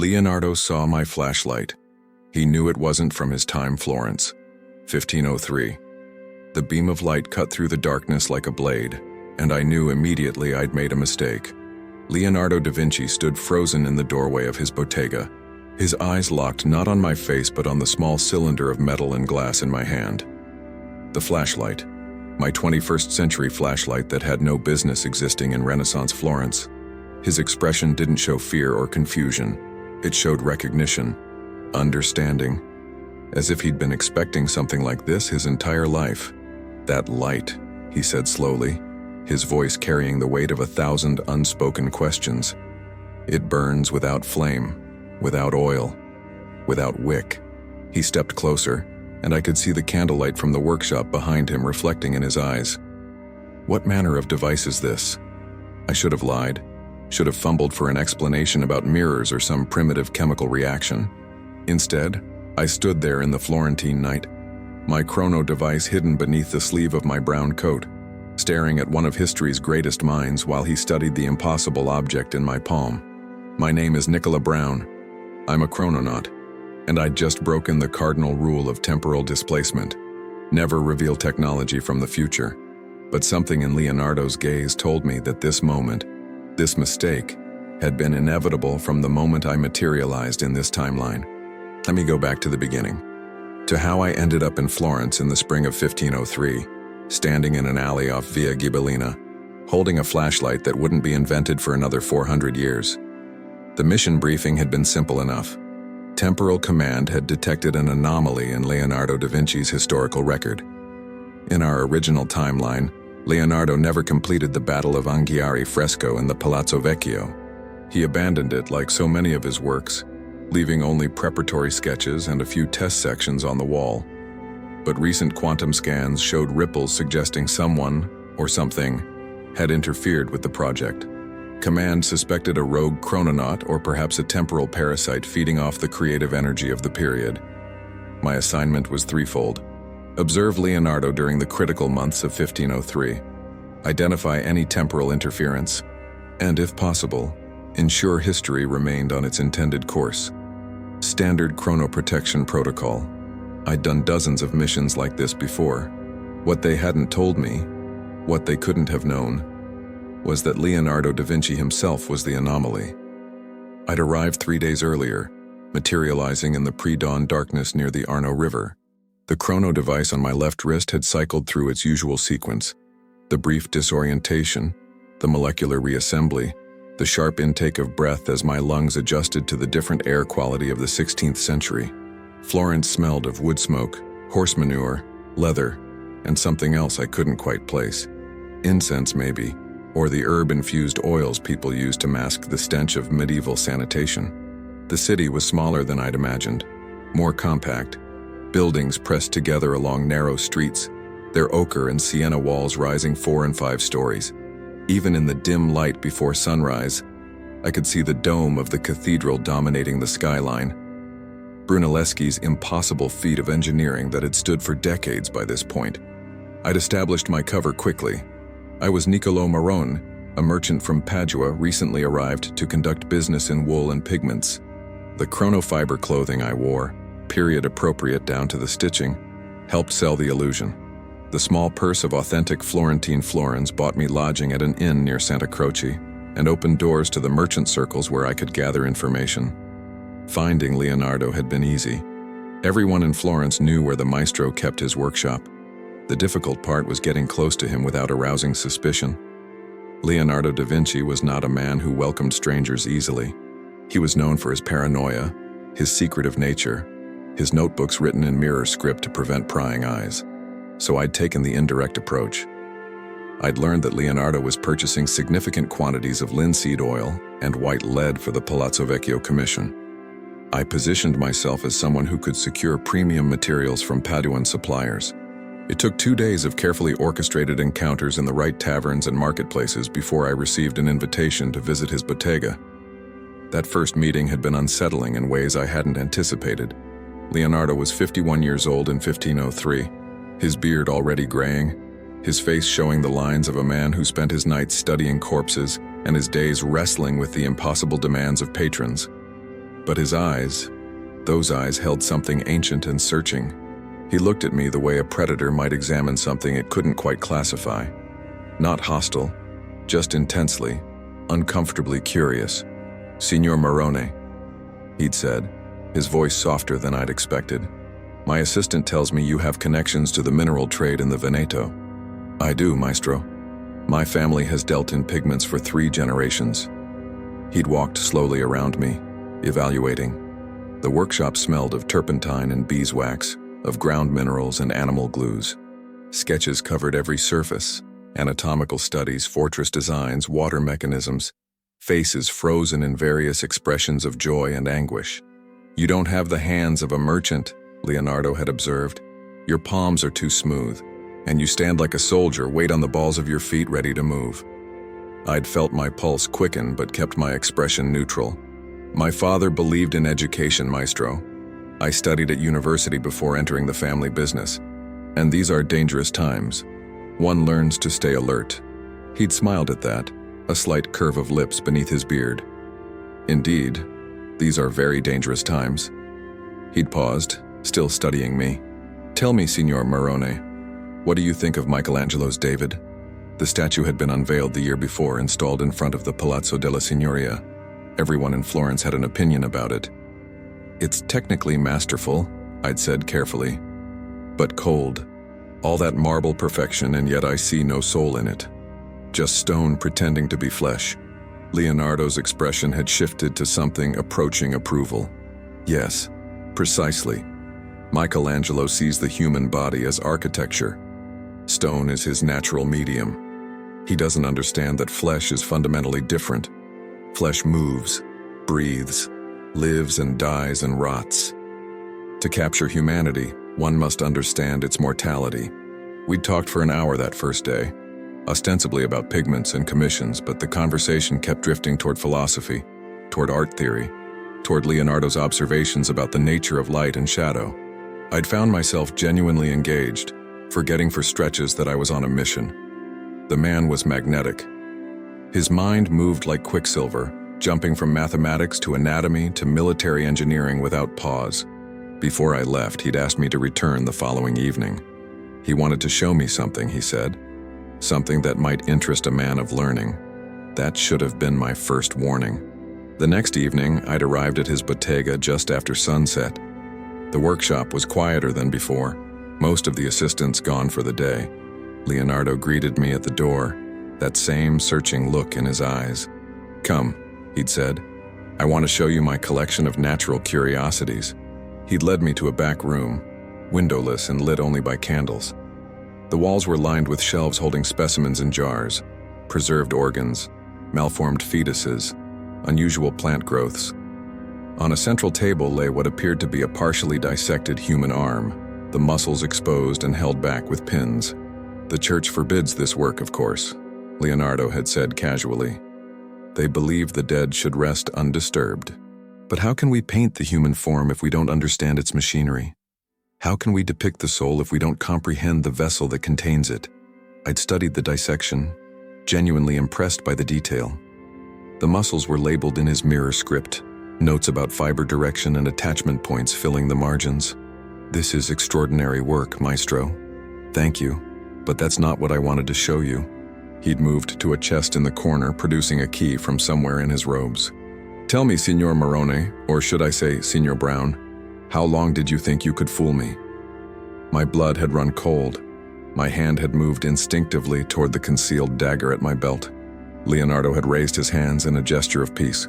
Leonardo saw my flashlight. He knew it wasn't from his time Florence, 1503. The beam of light cut through the darkness like a blade, and I knew immediately I'd made a mistake. Leonardo da Vinci stood frozen in the doorway of his bottega, his eyes locked not on my face but on the small cylinder of metal and glass in my hand. The flashlight, my 21st century flashlight that had no business existing in Renaissance Florence. His expression didn't show fear or confusion. It showed recognition, understanding, as if he'd been expecting something like this his entire life. "That light," he said slowly, his voice carrying the weight of 1,000 unspoken questions. "It burns without flame, without oil, without wick." He stepped closer, and I could see the candlelight from the workshop behind him reflecting in his eyes. What manner of device is this? I should have lied, should have fumbled for an explanation about mirrors or some primitive chemical reaction. Instead, I stood there in the Florentine night, my chrono device hidden beneath the sleeve of my brown coat, staring at one of history's greatest minds while he studied the impossible object in my palm. My name is Nikola Brown. I'm a chrononaut, and I'd just broken the cardinal rule of temporal displacement. Never reveal technology from the future. But something in Leonardo's gaze told me that this moment, this mistake, had been inevitable from the moment I materialized in this timeline. Let me go back to the beginning, to how I ended up in Florence in the spring of 1503, standing in an alley off Via Ghibellina, holding a flashlight that wouldn't be invented for another 400 years. The mission briefing had been simple enough. Temporal Command had detected an anomaly in Leonardo da Vinci's historical record. In our original timeline, Leonardo never completed the Battle of Anghiari fresco in the Palazzo Vecchio. He abandoned it like so many of his works, leaving only preparatory sketches and a few test sections on the wall. But recent quantum scans showed ripples suggesting someone, or something, had interfered with the project. Command suspected a rogue chrononaut or perhaps a temporal parasite feeding off the creative energy of the period. My assignment was threefold. Observe Leonardo during the critical months of 1503. Identify any temporal interference. And if possible, ensure history remained on its intended course. Standard chronoprotection protocol. I'd done dozens of missions like this before. What they hadn't told me, what they couldn't have known, was that Leonardo da Vinci himself was the anomaly. I'd arrived 3 days earlier, materializing in the pre-dawn darkness near the Arno River. The chrono device on my left wrist had cycled through its usual sequence: the brief disorientation, the molecular reassembly, the sharp intake of breath as my lungs adjusted to the different air quality of the 16th century. Florence smelled of wood smoke, horse manure, leather, and something else I couldn't quite place. Incense, maybe, or the herb-infused oils people used to mask the stench of medieval sanitation. The city was smaller than I'd imagined, more compact, buildings pressed together along narrow streets, their ochre and sienna walls rising 4 and 5 stories. Even in the dim light before sunrise, I could see the dome of the cathedral dominating the skyline. Brunelleschi's impossible feat of engineering that had stood for decades by this point. I'd established my cover quickly. I was Nikola Brown, a merchant from Padua recently arrived to conduct business in wool and pigments. The chronofiber clothing I wore, period appropriate down to the stitching, helped sell the illusion. The small purse of authentic Florentine florins bought me lodging at an inn near Santa Croce and opened doors to the merchant circles where I could gather information. Finding Leonardo had been easy. Everyone in Florence knew where the maestro kept his workshop. The difficult part was getting close to him without arousing suspicion. Leonardo da Vinci was not a man who welcomed strangers easily. He was known for his paranoia, his secretive nature, his notebooks written in mirror script to prevent prying eyes. So I'd taken the indirect approach. I'd learned that Leonardo was purchasing significant quantities of linseed oil and white lead for the Palazzo Vecchio commission. I positioned myself as someone who could secure premium materials from Paduan suppliers. It took 2 days of carefully orchestrated encounters in the right taverns and marketplaces before I received an invitation to visit his bottega. That first meeting had been unsettling in ways I hadn't anticipated. Leonardo was 51 years old in 1503, his beard already graying, his face showing the lines of a man who spent his nights studying corpses and his days wrestling with the impossible demands of patrons. But his eyes, those eyes held something ancient and searching. He looked at me the way a predator might examine something it couldn't quite classify. Not hostile, just intensely, uncomfortably curious. "Signor Morone," he'd said, his voice softer than I'd expected. "My assistant tells me you have connections to the mineral trade in the Veneto." "I do, maestro. My family has dealt in pigments for 3 generations." He'd walked slowly around me, evaluating. The workshop smelled of turpentine and beeswax, of ground minerals and animal glues. Sketches covered every surface, anatomical studies, fortress designs, water mechanisms, faces frozen in various expressions of joy and anguish. "You don't have the hands of a merchant," Leonardo had observed. "Your palms are too smooth, and you stand like a soldier, weight on the balls of your feet ready to move." I'd felt my pulse quicken but kept my expression neutral. "My father believed in education, maestro. I studied at university before entering the family business. And these are dangerous times. One learns to stay alert." He'd smiled at that, a slight curve of lips beneath his beard. "Indeed, these are very dangerous times." He'd paused, still studying me. "Tell me, Signor Morone, what do you think of Michelangelo's David?" The statue had been unveiled the year before, installed in front of the Palazzo della Signoria. Everyone in Florence had an opinion about it. "It's technically masterful," I'd said carefully, "but cold. All that marble perfection, and yet I see no soul in it. Just stone pretending to be flesh." Leonardo's expression had shifted to something approaching approval. "Yes, precisely. Michelangelo sees the human body as architecture. Stone is his natural medium. He doesn't understand that flesh is fundamentally different. Flesh moves, breathes, lives and dies and rots. To capture humanity, one must understand its mortality." We'd talked for an hour that first day, ostensibly about pigments and commissions, but the conversation kept drifting toward philosophy, toward art theory, toward Leonardo's observations about the nature of light and shadow. I'd found myself genuinely engaged, forgetting for stretches that I was on a mission. The man was magnetic. His mind moved like quicksilver, jumping from mathematics to anatomy to military engineering without pause. Before I left, he'd asked me to return the following evening. He wanted to show me something, he said. Something that might interest a man of learning. That should have been my first warning. The next evening, I'd arrived at his bottega just after sunset. The workshop was quieter than before, most of the assistants gone for the day. Leonardo greeted me at the door, that same searching look in his eyes. "Come," he'd said. "I want to show you my collection of natural curiosities." He'd led me to a back room, windowless and lit only by candles. The walls were lined with shelves holding specimens in jars, preserved organs, malformed fetuses, unusual plant growths. On a central table lay what appeared to be a partially dissected human arm, the muscles exposed and held back with pins. "The church forbids this work, of course," Leonardo had said casually. "They believe the dead should rest undisturbed. But how can we paint the human form if we don't understand its machinery? How can we depict the soul if we don't comprehend the vessel that contains it?" I'd studied the dissection, genuinely impressed by the detail. The muscles were labeled in his mirror script, notes about fiber direction and attachment points filling the margins. "This is extraordinary work, maestro. Thank you, but that's not what I wanted to show you." He'd moved to a chest in the corner, producing a key from somewhere in his robes. "Tell me, Signor Morone, or should I say Signor Brown, how long did you think you could fool me?" My blood had run cold. My hand had moved instinctively toward the concealed dagger at my belt. Leonardo had raised his hands in a gesture of peace.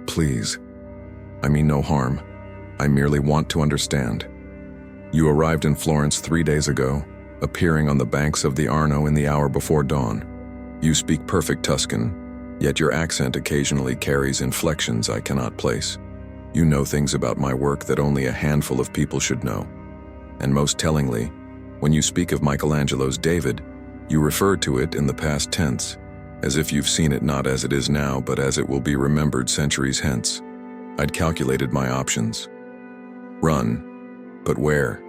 "Please. I mean no harm. I merely want to understand. You arrived in Florence 3 days ago, appearing on the banks of the Arno in the hour before dawn. You speak perfect Tuscan, yet your accent occasionally carries inflections I cannot place. You know things about my work that only a handful of people should know. And most tellingly, when you speak of Michelangelo's David, you refer to it in the past tense, as if you've seen it not as it is now, but as it will be remembered centuries hence. I'd calculated my options. Run, but where?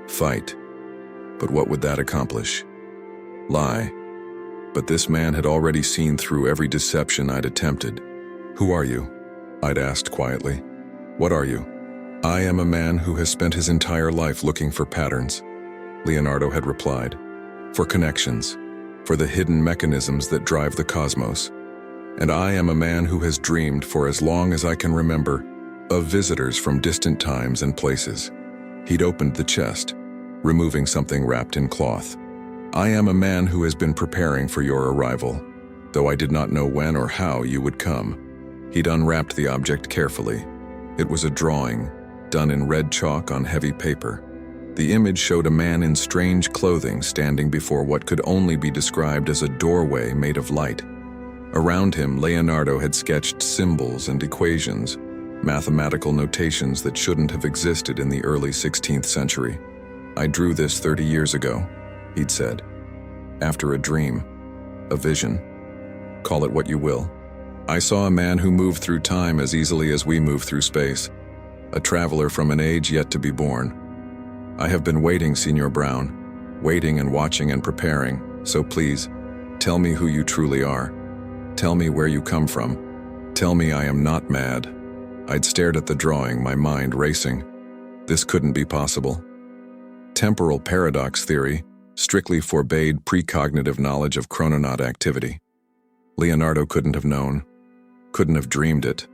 Fight, but what would that accomplish? Lie, but this man had already seen through every deception I'd attempted. "Who are you?" I'd asked quietly. What are you? I am a man who has spent his entire life looking for patterns, Leonardo had replied. For connections, for the hidden mechanisms that drive the cosmos. And I am a man who has dreamed for as long as I can remember of visitors from distant times and places. He'd opened the chest, removing something wrapped in cloth. I am a man who has been preparing for your arrival, though I did not know when or how you would come. He'd unwrapped the object carefully. It was a drawing, done in red chalk on heavy paper. The image showed a man in strange clothing standing before what could only be described as a doorway made of light. Around him, Leonardo had sketched symbols and equations, mathematical notations that shouldn't have existed in the early 16th century. I drew this 30 years ago, he'd said. After a dream, a vision. Call it what you will. I saw a man who moved through time as easily as we move through space, a traveler from an age yet to be born. I have been waiting, Signor Brown, waiting and watching and preparing, so please, tell me who you truly are. Tell me where you come from. Tell me I am not mad. I'd stared at the drawing, my mind racing. This couldn't be possible. Temporal paradox theory strictly forbade precognitive knowledge of chrononaut activity. Leonardo couldn't have known, couldn't have dreamed it,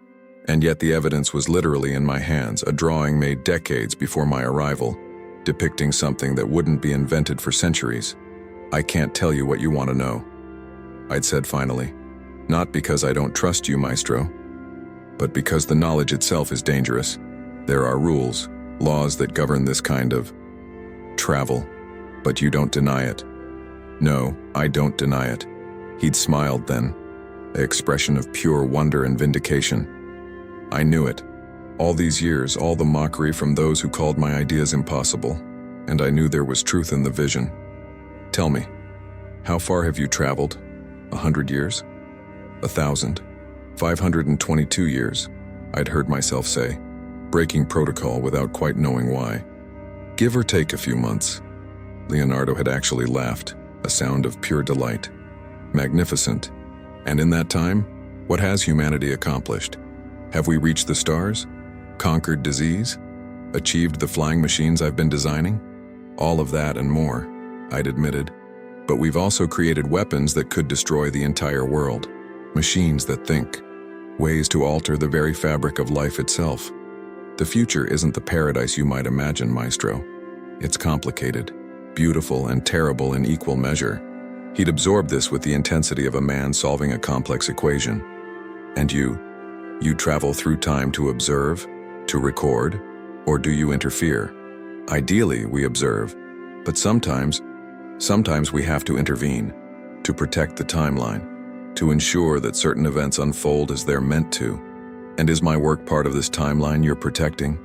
and yet the evidence was literally in my hands, a drawing made decades before my arrival, depicting something that wouldn't be invented for centuries. I can't tell you what you want to know, I'd said finally. Not because I don't trust you, Maestro, but because the knowledge itself is dangerous. There are rules, laws that govern this kind of travel, but you don't deny it. No, I don't deny it. He'd smiled then, an expression of pure wonder and vindication. I knew it. All these years, all the mockery from those who called my ideas impossible, and I knew there was truth in the vision. Tell me, how far have you traveled? 100 years? 1,000? 522 years, I'd heard myself say, breaking protocol without quite knowing why. Give or take a few months. Leonardo had actually laughed, a sound of pure delight. Magnificent. And in that time, what has humanity accomplished? Have we reached the stars? Conquered disease? Achieved the flying machines I've been designing? All of that and more, I'd admitted. But we've also created weapons that could destroy the entire world. Machines that think. Ways to alter the very fabric of life itself. The future isn't the paradise you might imagine, Maestro. It's complicated, beautiful, and terrible in equal measure. He'd absorbed this with the intensity of a man solving a complex equation. And you travel through time to observe, to record, or do you interfere? Ideally, we observe, but sometimes we have to intervene, to protect the timeline, to ensure that certain events unfold as they're meant to. And is my work part of this timeline you're protecting?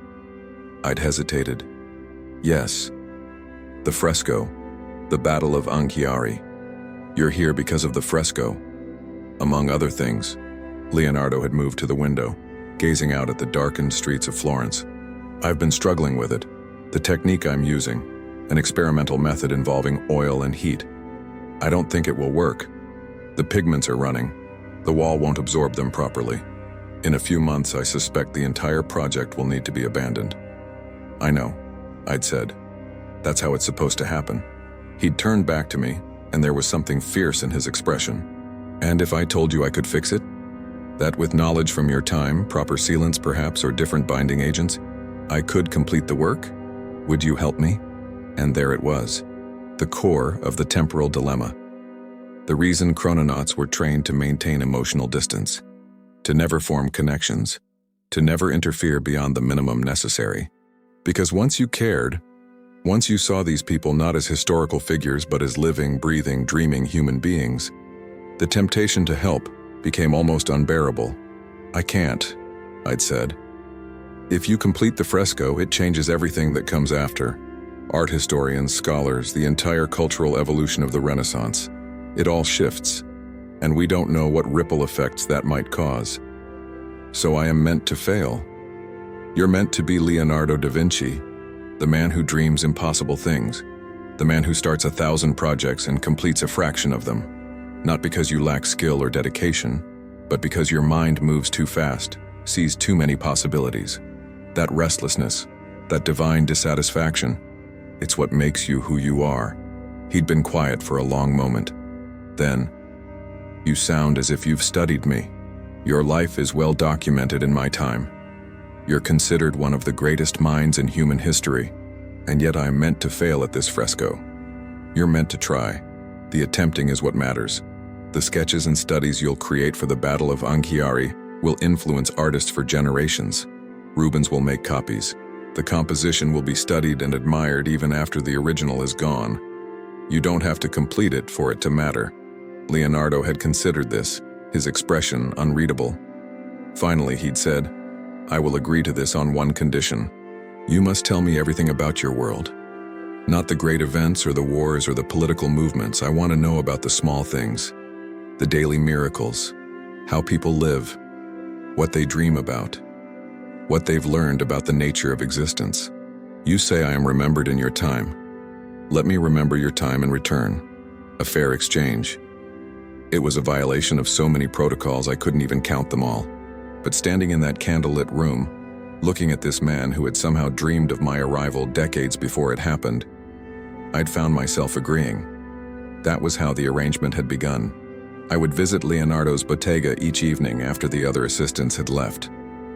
I'd hesitated. Yes. The fresco, the Battle of Anghiari. You're here because of the fresco. Among other things, Leonardo had moved to the window, gazing out at the darkened streets of Florence. I've been struggling with it. The technique I'm using, an experimental method involving oil and heat. I don't think it will work. The pigments are running. The wall won't absorb them properly. In a few months, I suspect the entire project will need to be abandoned. I know, I'd said. That's how it's supposed to happen. He'd turned back to me, and there was something fierce in his expression. And if I told you I could fix it? That with knowledge from your time, proper sealants perhaps, or different binding agents, I could complete the work? Would you help me? And there it was, the core of the temporal dilemma. The reason chrononauts were trained to maintain emotional distance, to never form connections, to never interfere beyond the minimum necessary. Because once you cared, once you saw these people not as historical figures but as living, breathing, dreaming human beings, the temptation to help became almost unbearable. I can't, I'd said. If you complete the fresco, it changes everything that comes after. Art historians, scholars, the entire cultural evolution of the Renaissance. It all shifts, and we don't know what ripple effects that might cause. So I am meant to fail. You're meant to be Leonardo da Vinci, the man who dreams impossible things, the man who starts 1,000 projects and completes a fraction of them. Not because you lack skill or dedication, but because your mind moves too fast, sees too many possibilities. That restlessness, that divine dissatisfaction, it's what makes you who you are. He'd been quiet for a long moment. Then, "You sound as if you've studied me. Your life is well documented in my time. You're considered one of the greatest minds in human history, and yet I'm meant to fail at this fresco. You're meant to try. The attempting is what matters. The sketches and studies you'll create for the Battle of Anghiari will influence artists for generations. Rubens will make copies. The composition will be studied and admired even after the original is gone. You don't have to complete it for it to matter." Leonardo had considered this, his expression unreadable. Finally, he'd said, "I will agree to this on one condition. You must tell me everything about your world. Not the great events or the wars or the political movements. I want to know about the small things, the daily miracles, how people live, what they dream about, what they've learned about the nature of existence. You say I am remembered in your time. Let me remember your time in return. A fair exchange." It was a violation of so many protocols I couldn't even count them all. But standing in that candlelit room, looking at this man who had somehow dreamed of my arrival decades before it happened, I'd found myself agreeing. That was how the arrangement had begun. I would visit Leonardo's bottega each evening after the other assistants had left.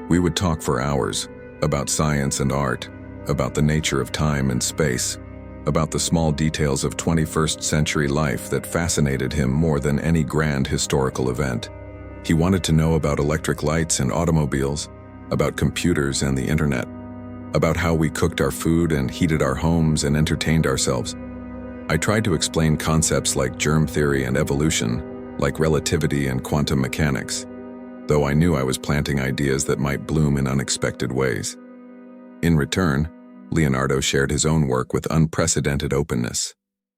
We would talk for hours about science and art, about the nature of time and space, about the small details of 21st century life that fascinated him more than any grand historical event. He wanted to know about electric lights and automobiles, about computers and the internet, about how we cooked our food and heated our homes and entertained ourselves. I tried to explain concepts like germ theory and evolution, like relativity and quantum mechanics, though I knew I was planting ideas that might bloom in unexpected ways. In return, Leonardo shared his own work with unprecedented openness.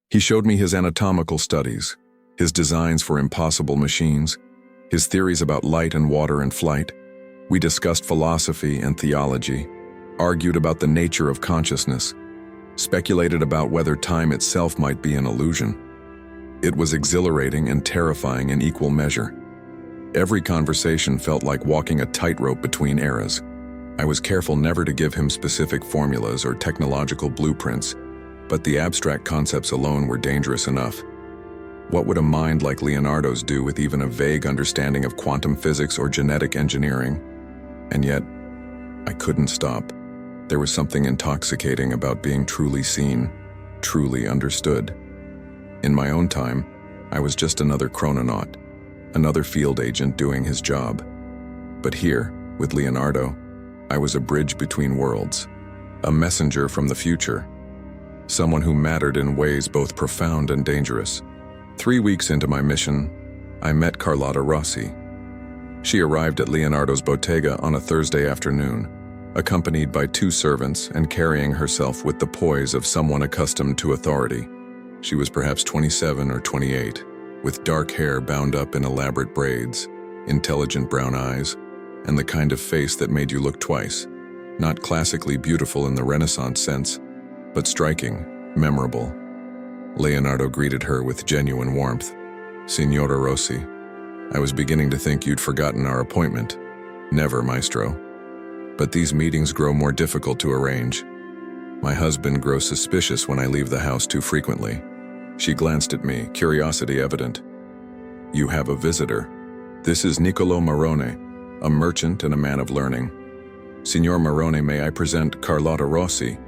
He showed me his anatomical studies, his designs for impossible machines, his theories about light and water and flight. We discussed philosophy and theology, argued about the nature of consciousness, speculated about whether time itself might be an illusion. It was exhilarating and terrifying in equal measure. Every conversation felt like walking a tightrope between eras. I was careful never to give him specific formulas or technological blueprints, but the abstract concepts alone were dangerous enough. What would a mind like Leonardo's do with even a vague understanding of quantum physics or genetic engineering? And yet, I couldn't stop. There was something intoxicating about being truly seen, truly understood. In my own time, I was just another chrononaut, another field agent doing his job. But here, with Leonardo, I was a bridge between worlds, a messenger from the future, someone who mattered in ways both profound and dangerous. 3 weeks into my mission, I met Carlotta Rossi. She arrived at Leonardo's bottega on a Thursday afternoon, accompanied by 2 servants and carrying herself with the poise of someone accustomed to authority. She was perhaps 27 or 28, with dark hair bound up in elaborate braids, intelligent brown eyes, and the kind of face that made you look twice. Not classically beautiful in the Renaissance sense, but striking, memorable. Leonardo greeted her with genuine warmth. "Signora Rossi, I was beginning to think you'd forgotten our appointment." "Never, Maestro. But these meetings grow more difficult to arrange. My husband grows suspicious when I leave the house too frequently." She glanced at me, curiosity evident. "You have a visitor. This is Nikola Morone, a merchant and a man of learning. Signor Morone, may I present Carlotta Rossi,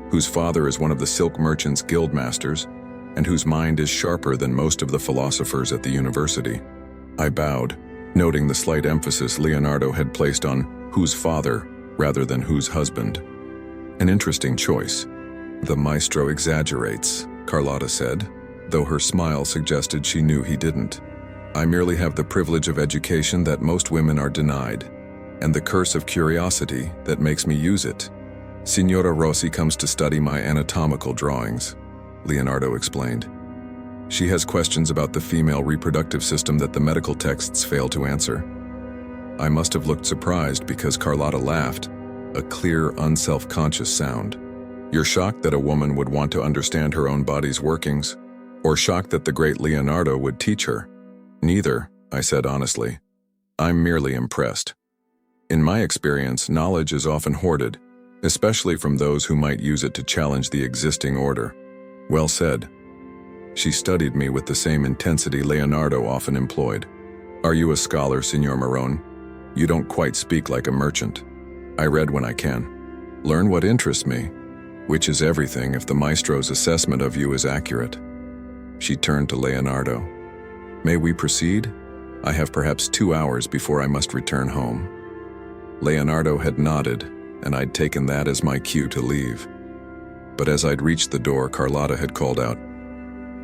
whose father is one of the silk merchants' guild masters, and whose mind is sharper than most of the philosophers at the university." I bowed, noting the slight emphasis Leonardo had placed on whose father rather than whose husband. An interesting choice. "The maestro exaggerates," Carlotta said, though her smile suggested she knew he didn't. "I merely have the privilege of education that most women are denied, and the curse of curiosity that makes me use it. Signora Rossi comes to study my anatomical drawings," Leonardo explained. "She has questions about the female reproductive system that the medical texts fail to answer." I must have looked surprised because Carlotta laughed, a clear, unself-conscious sound. "You're shocked that a woman would want to understand her own body's workings, or shocked that the great Leonardo would teach her?" "Neither," I said honestly. "I'm merely impressed. In my experience, knowledge is often hoarded, especially from those who might use it to challenge the existing order. Well said. She studied me with the same intensity Leonardo often employed. Are you a scholar, Signor Morone? You don't quite speak like a merchant. I read when I can. Learn what interests me, which is everything if the maestro's assessment of you is accurate. She turned to Leonardo. May we proceed? I have perhaps 2 hours before I must return home. Leonardo had nodded, and I'd taken that as my cue to leave. But as I'd reached the door, Carlotta had called out,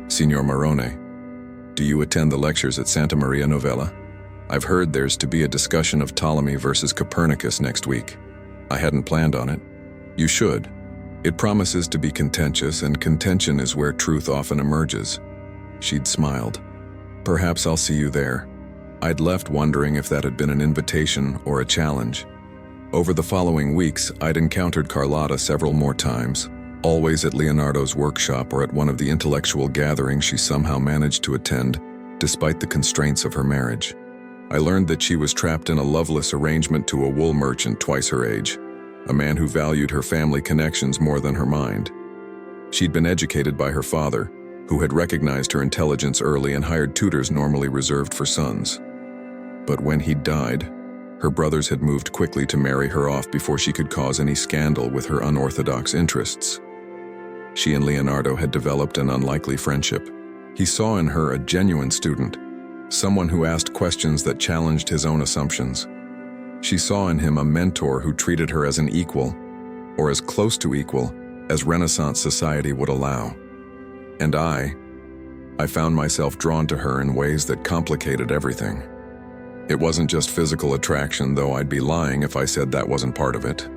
Signor Morone, do you attend the lectures at Santa Maria Novella? I've heard there's to be a discussion of Ptolemy versus Copernicus next week. I hadn't planned on it. You should. It promises to be contentious, and contention is where truth often emerges. She'd smiled. Perhaps I'll see you there. I'd left wondering if that had been an invitation or a challenge. Over the following weeks, I'd encountered Carlotta several more times, always at Leonardo's workshop or at one of the intellectual gatherings she somehow managed to attend, despite the constraints of her marriage. I learned that she was trapped in a loveless arrangement to a wool merchant twice her age, a man who valued her family connections more than her mind. She'd been educated by her father, who had recognized her intelligence early and hired tutors normally reserved for sons. But when he died, her brothers had moved quickly to marry her off before she could cause any scandal with her unorthodox interests. She and Leonardo had developed an unlikely friendship. He saw in her a genuine student, someone who asked questions that challenged his own assumptions. She saw in him a mentor who treated her as an equal, or as close to equal, as Renaissance society would allow. And I found myself drawn to her in ways that complicated everything. It wasn't just physical attraction, though I'd be lying if I said that wasn't part of it.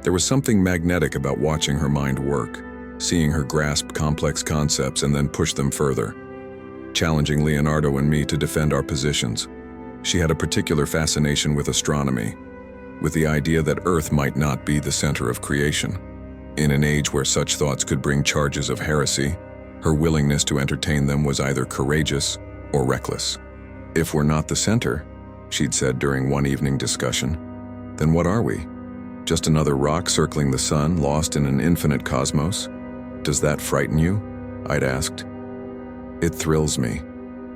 There was something magnetic about watching her mind work, seeing her grasp complex concepts and then push them further, challenging Leonardo and me to defend our positions. She had a particular fascination with astronomy, with the idea that Earth might not be the center of creation. In an age where such thoughts could bring charges of heresy, her willingness to entertain them was either courageous or reckless. If we're not the center, she'd said during one evening discussion, then what are we? Just another rock circling the sun, lost in an infinite cosmos? Does that frighten you? I'd asked. It thrills me.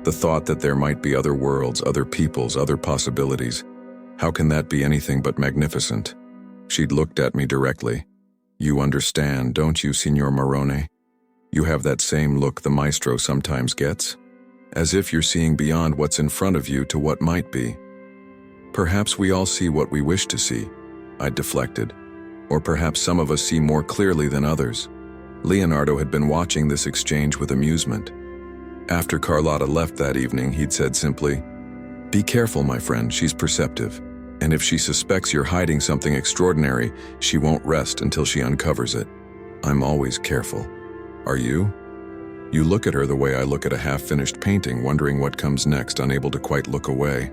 The thought that there might be other worlds, other peoples, other possibilities. How can that be anything but magnificent? She'd looked at me directly. You understand, don't you, Signor Morone? You have that same look the maestro sometimes gets, as if you're seeing beyond what's in front of you to what might be. Perhaps we all see what we wish to see, I'd deflected. Or perhaps some of us see more clearly than others. Leonardo had been watching this exchange with amusement. After Carlotta left that evening, he'd said simply, Be careful, my friend, she's perceptive. And if she suspects you're hiding something extraordinary, she won't rest until she uncovers it. I'm always careful. Are you? You look at her the way I look at a half-finished painting, wondering what comes next, unable to quite look away.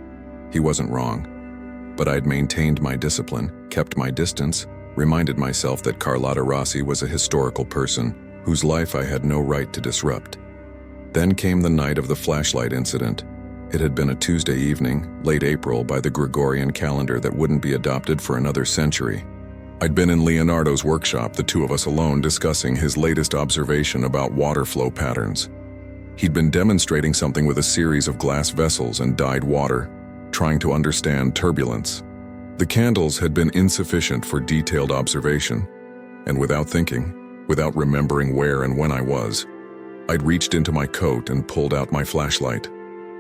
He wasn't wrong. But I'd maintained my discipline, kept my distance, reminded myself that Carlotta Rossi was a historical person whose life I had no right to disrupt. Then came the night of the flashlight incident. It had been a Tuesday evening, late April by the Gregorian calendar that wouldn't be adopted for another century. I'd been in Leonardo's workshop, the two of us alone, discussing his latest observation about water flow patterns. He'd been demonstrating something with a series of glass vessels and dyed water, trying to understand turbulence. The candles had been insufficient for detailed observation, and without thinking, without remembering where and when I was, I'd reached into my coat and pulled out my flashlight.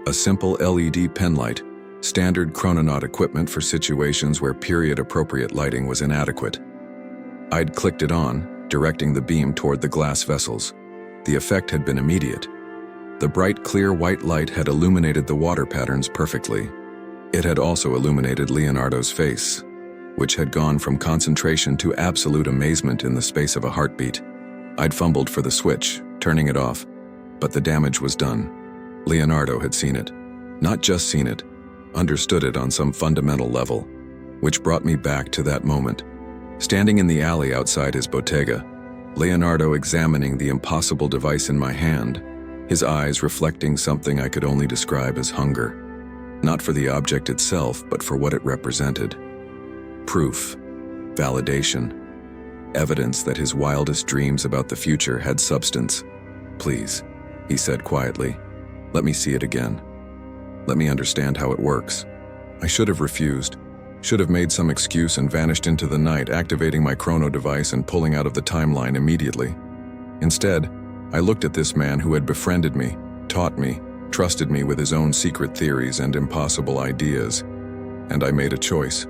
A simple LED penlight, standard Chrononaut equipment for situations where period-appropriate lighting was inadequate. I'd clicked it on, directing the beam toward the glass vessels. The effect had been immediate. The bright, clear white light had illuminated the water patterns perfectly. It had also illuminated Leonardo's face, which had gone from concentration to absolute amazement in the space of a heartbeat. I'd fumbled for the switch, turning it off, but the damage was done. Leonardo had seen it. Not just seen it, understood it on some fundamental level, which brought me back to that moment. Standing in the alley outside his bottega, Leonardo examining the impossible device in my hand, his eyes reflecting something I could only describe as hunger. Not for the object itself, but for what it represented. Proof. Validation. evidence that his wildest dreams about the future had substance. "Please," he said quietly, "let me see it again. Let me understand how it works." I should have refused, should have made some excuse and vanished into the night, activating my chrono device and pulling out of the timeline immediately. Instead, I looked at this man who had befriended me, taught me, trusted me with his own secret theories and impossible ideas, and I made a choice.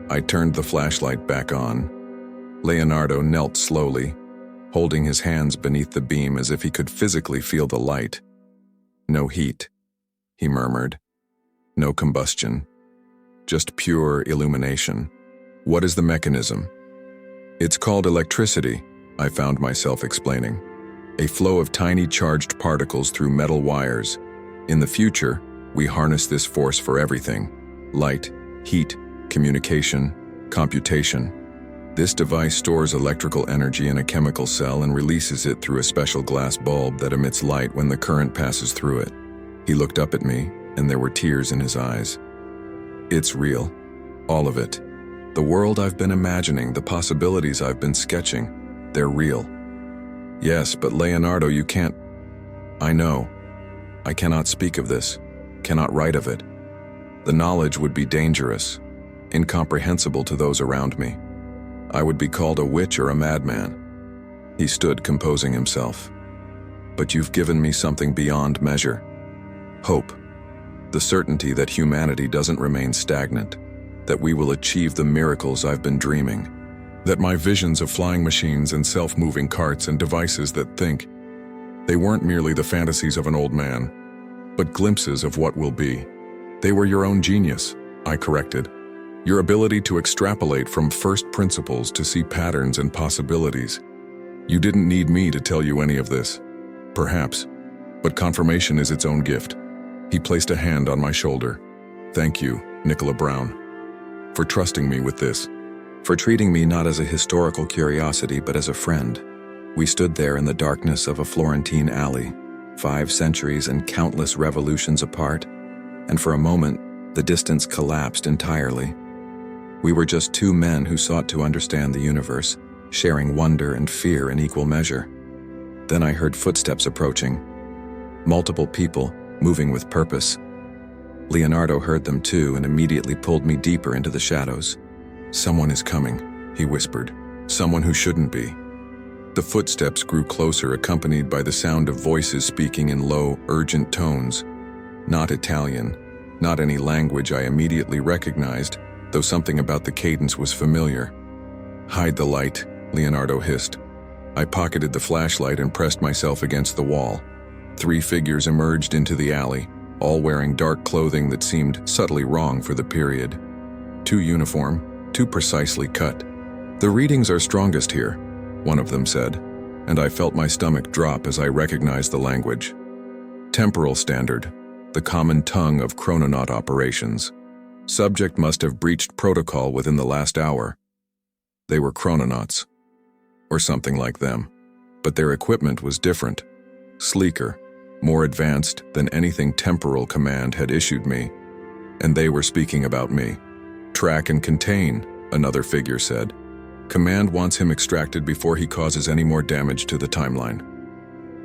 I turned the flashlight back on. Leonardo knelt slowly, holding his hands beneath the beam as if he could physically feel the light. "No heat," he murmured. "No combustion. Just pure illumination. What is the mechanism?" "It's called electricity," I found myself explaining. "A flow of tiny charged particles through metal wires. In the future, we harness this force for everything: light, heat, communication, computation. This device stores electrical energy in a chemical cell and releases it through a special glass bulb that emits light when the current passes through it." He looked up at me, and there were tears in his eyes. "It's real. All of it. The world I've been imagining, the possibilities I've been sketching, they're real." "Yes, but Leonardo, you can't..." "I know. I cannot speak of this, cannot write of it. The knowledge would be dangerous, incomprehensible to those around me. I would be called a witch or a madman." He stood, composing himself. "But you've given me something beyond measure. Hope. The certainty that humanity doesn't remain stagnant, that we will achieve the miracles I've been dreaming, that my visions of flying machines and self-moving carts and devices that think, they weren't merely the fantasies of an old man, but glimpses of what will be. They were your own genius," I corrected. "Your ability to extrapolate from first principles to see patterns and possibilities. You didn't need me to tell you any of this. Perhaps, but confirmation is its own gift." He placed a hand on my shoulder. "Thank you, Nikola Brown, for trusting me with this, for treating me not as a historical curiosity but as a friend." We stood there in the darkness of a Florentine alley, 5 centuries and countless revolutions apart, and for a moment, the distance collapsed entirely. We were just 2 men who sought to understand the universe, sharing wonder and fear in equal measure. Then I heard footsteps approaching. Multiple people, moving with purpose. Leonardo heard them too and immediately pulled me deeper into the shadows. "Someone is coming," he whispered. "Someone who shouldn't be." The footsteps grew closer, accompanied by the sound of voices speaking in low, urgent tones. Not Italian, not any language I immediately recognized, though something about the cadence was familiar. "Hide the light," Leonardo hissed. I pocketed the flashlight and pressed myself against the wall. 3 figures emerged into the alley, all wearing dark clothing that seemed subtly wrong for the period. Too uniform, too precisely cut. "The readings are strongest here," one of them said, and I felt my stomach drop as I recognized the language. Temporal standard, the common tongue of Chrononaut operations. Subject must have breached protocol within the last hour. They were Chrononauts, or something like them, but their equipment was different, sleeker, more advanced than anything Temporal Command had issued me, and they were speaking about me. "Track and contain," another figure said. "Command wants him extracted before he causes any more damage to the timeline."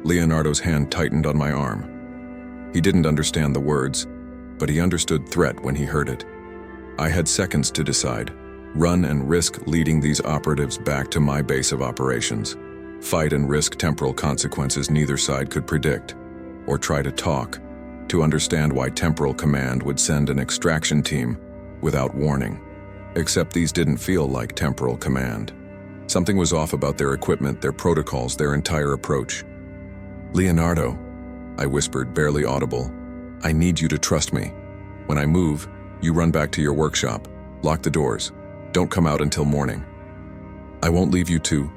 Leonardo's hand tightened on my arm. He didn't understand the words, but he understood threat when he heard it. I had seconds to decide: run and risk leading these operatives back to my base of operations, fight and risk temporal consequences neither side could predict, or try to talk, to understand why Temporal Command would send an extraction team without warning. Except these didn't feel like Temporal Command. Something was off about their equipment, their protocols, their entire approach. "Leonardo," I whispered, barely audible, "I need you to trust me. When I move, you run back to your workshop, lock the doors, don't come out until morning. I won't leave you to...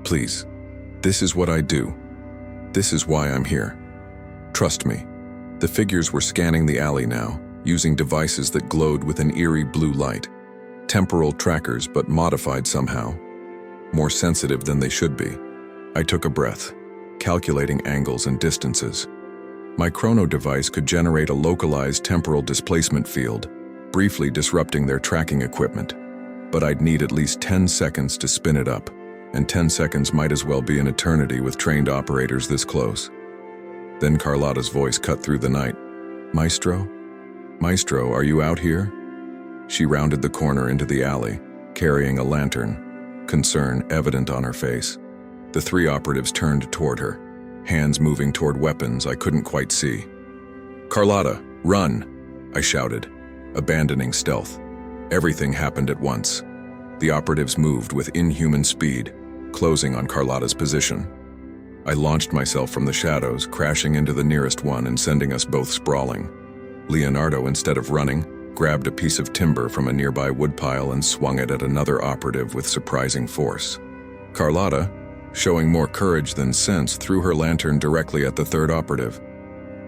Please, this is what I do. This is why I'm here. Trust me." The figures were scanning the alley now, using devices that glowed with an eerie blue light. Temporal trackers, but modified somehow. More sensitive than they should be. I took a breath, calculating angles and distances. My chrono device could generate a localized temporal displacement field, briefly disrupting their tracking equipment. but I'd need at least 10 seconds to spin it up, and 10 seconds might as well be an eternity with trained operators this close. Then Carlotta's voice cut through the night. "Maestro? Maestro, are you out here?" She rounded the corner into the alley, carrying a lantern, concern evident on her face. The three operatives turned toward her, hands moving toward weapons I couldn't quite see. "Carlotta, run!" I shouted, abandoning stealth. Everything happened at once. The operatives moved with inhuman speed, closing on Carlotta's position. I launched myself from the shadows, crashing into the nearest one and sending us both sprawling. Leonardo, instead of running, grabbed a piece of timber from a nearby woodpile and swung it at another operative with surprising force. Carlotta, showing more courage than sense, threw her lantern directly at the third operative.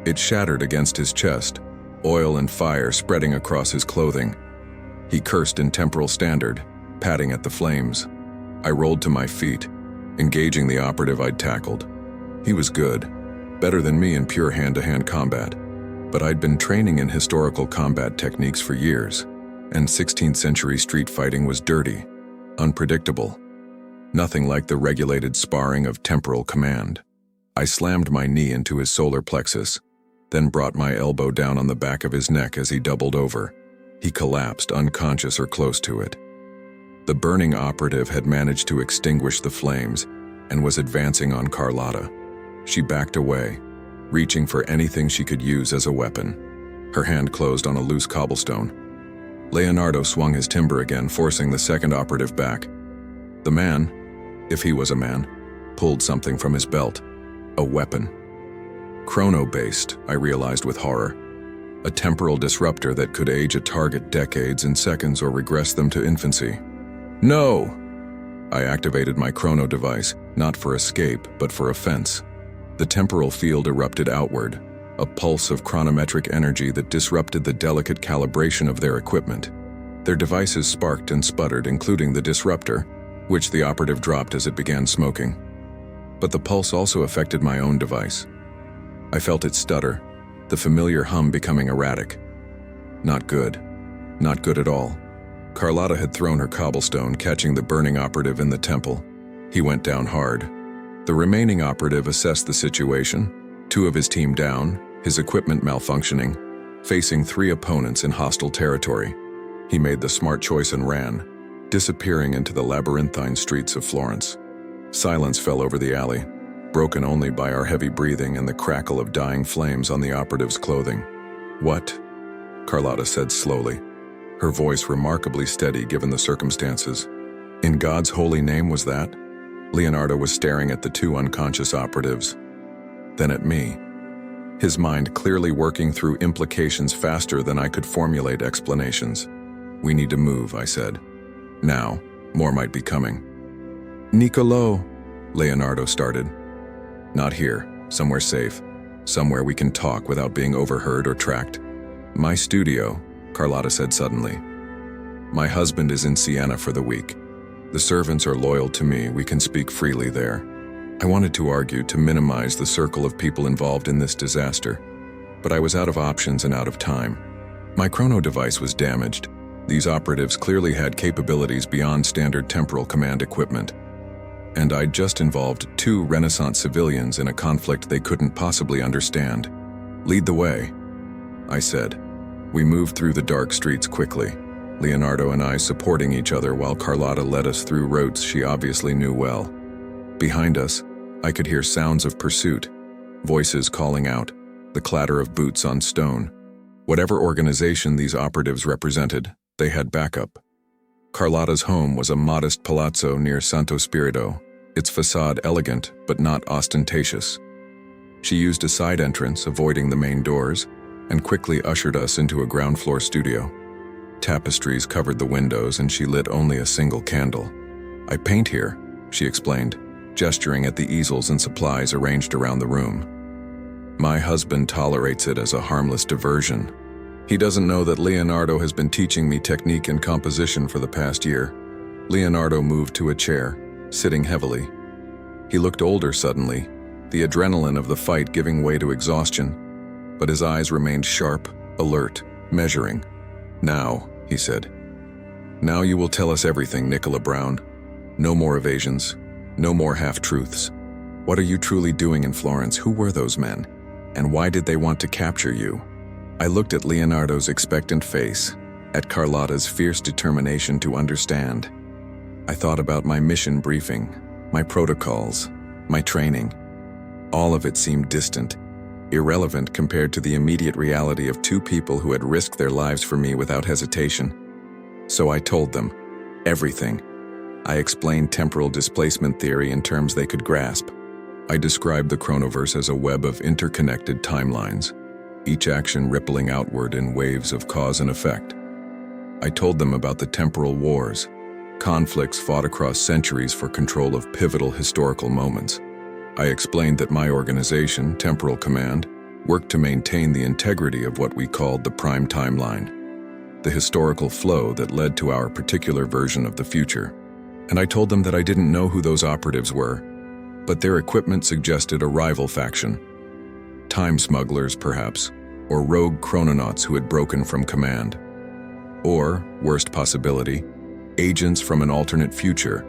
It shattered against his chest, oil and fire spreading across his clothing. He cursed in temporal standard, patting at the flames. I rolled to my feet, engaging the operative I'd tackled. He was good, better than me in pure hand-to-hand combat, but I'd been training in historical combat techniques for years, and 16th century street fighting was dirty, unpredictable. Nothing like the regulated sparring of temporal command. I slammed my knee into his solar plexus, then brought my elbow down on the back of his neck as he doubled over. He collapsed, unconscious or close to it. The burning operative had managed to extinguish the flames and was advancing on Carlotta. She backed away, reaching for anything she could use as a weapon. Her hand closed on a loose cobblestone. Leonardo swung his timber again, forcing the second operative back. The man, if he was a man, pulled something from his belt. A weapon. Chrono-based, I realized with horror. A temporal disruptor that could age a target decades in seconds or regress them to infancy. "No!" I activated my chrono device, not for escape, but for offense. The temporal field erupted outward, a pulse of chronometric energy that disrupted the delicate calibration of their equipment. Their devices sparked and sputtered, including the disruptor, which the operative dropped as it began smoking. But the pulse also affected my own device. I felt it stutter, the familiar hum becoming erratic. Not good. Not good at all. Carlotta had thrown her cobblestone, catching the burning operative in the temple. He went down hard. The remaining operative assessed the situation, 2 of his team down, his equipment malfunctioning, facing 3 opponents in hostile territory. He made the smart choice and ran, disappearing into the labyrinthine streets of Florence. Silence fell over the alley, broken only by our heavy breathing and the crackle of dying flames on the operative's clothing. "What?" Carlotta said slowly, her voice remarkably steady given the circumstances. "In God's holy name was that?" Leonardo was staring at the 2 unconscious operatives, then at me, his mind clearly working through implications faster than I could formulate explanations. "We need to move," I said. "Now, more might be coming." "Nikola," Leonardo started. "Not here, somewhere safe, somewhere we can talk without being overheard or tracked." "My studio," Carlotta said suddenly. "My husband is in Siena for the week. The servants are loyal to me, we can speak freely there." I wanted to argue to minimize the circle of people involved in this disaster, but I was out of options and out of time. My chrono device was damaged. These operatives clearly had capabilities beyond standard temporal command equipment. And I'd just involved 2 Renaissance civilians in a conflict they couldn't possibly understand. "Lead the way," I said. We moved through the dark streets quickly, Leonardo and I supporting each other while Carlotta led us through routes she obviously knew well. Behind us, I could hear sounds of pursuit, voices calling out, the clatter of boots on stone. Whatever organization these operatives represented, they had backup. Carlotta's home was a modest palazzo near Santo Spirito, its facade elegant but not ostentatious. She used a side entrance, avoiding the main doors, and quickly ushered us into a ground-floor studio. Tapestries covered the windows and she lit only a single candle. "I paint here," she explained, gesturing at the easels and supplies arranged around the room. "My husband tolerates it as a harmless diversion. He doesn't know that Leonardo has been teaching me technique and composition for the past year." Leonardo moved to a chair, sitting heavily. He looked older suddenly, the adrenaline of the fight giving way to exhaustion, but his eyes remained sharp, alert, measuring. "Now," he said, Now you will tell us everything, Nikola Brown. No more evasions. No more half-truths. What are you truly doing in Florence? Who were those men? And why did they want to capture you? I looked at Leonardo's expectant face, at Carlotta's fierce determination to understand. I thought about my mission briefing, my protocols, my training. All of it seemed distant, irrelevant compared to the immediate reality of two people who had risked their lives for me without hesitation. So I told them everything. I explained temporal displacement theory in terms they could grasp. I described the chronoverse as a web of interconnected timelines, each action rippling outward in waves of cause and effect. I told them about the temporal wars, conflicts fought across centuries for control of pivotal historical moments. I explained that my organization, Temporal Command, worked to maintain the integrity of what we called the prime timeline, the historical flow that led to our particular version of the future. And I told them that I didn't know who those operatives were, but their equipment suggested a rival faction. Time smugglers, perhaps, or rogue chrononauts who had broken from command. Or, worst possibility, agents from an alternate future,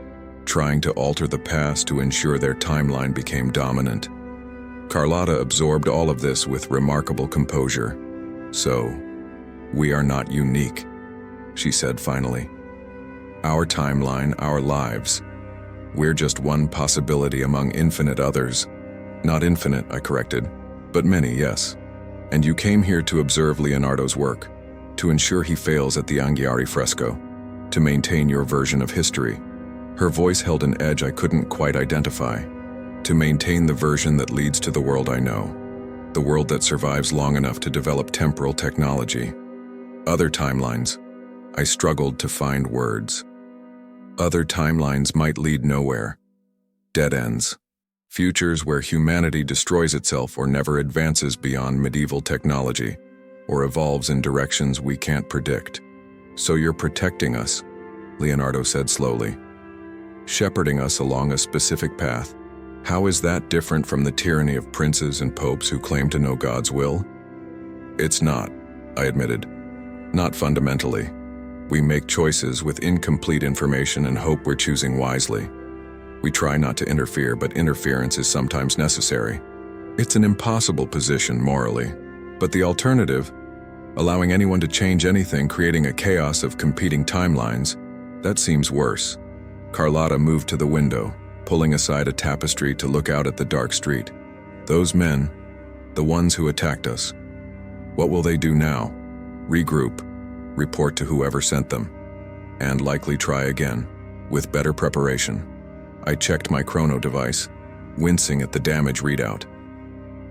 trying to alter the past to ensure their timeline became dominant. Carlotta absorbed all of this with remarkable composure. So, we are not unique, she said finally. Our timeline, our lives. We're just one possibility among infinite others. Not infinite, I corrected, but many, yes. And you came here to observe Leonardo's work, to ensure he fails at the Anghiari fresco, to maintain your version of history. Her voice held an edge I couldn't quite identify. To maintain the version that leads to the world I know, the world that survives long enough to develop temporal technology. Other timelines. I struggled to find words. Other timelines might lead nowhere. Dead ends. Futures where humanity destroys itself or never advances beyond medieval technology, or evolves in directions we can't predict. So you're protecting us, Leonardo said slowly. Shepherding us along a specific path. How is that different from the tyranny of princes and popes who claim to know God's will? It's not, I admitted. Not fundamentally. We make choices with incomplete information and hope we're choosing wisely. We try not to interfere, but interference is sometimes necessary. It's an impossible position morally, but the alternative, allowing anyone to change anything, creating a chaos of competing timelines, that seems worse. Carlotta moved to the window, pulling aside a tapestry to look out at the dark street. Those men, the ones who attacked us. What will they do now? Regroup, report to whoever sent them, and likely try again, with better preparation. I checked my chrono device, wincing at the damage readout.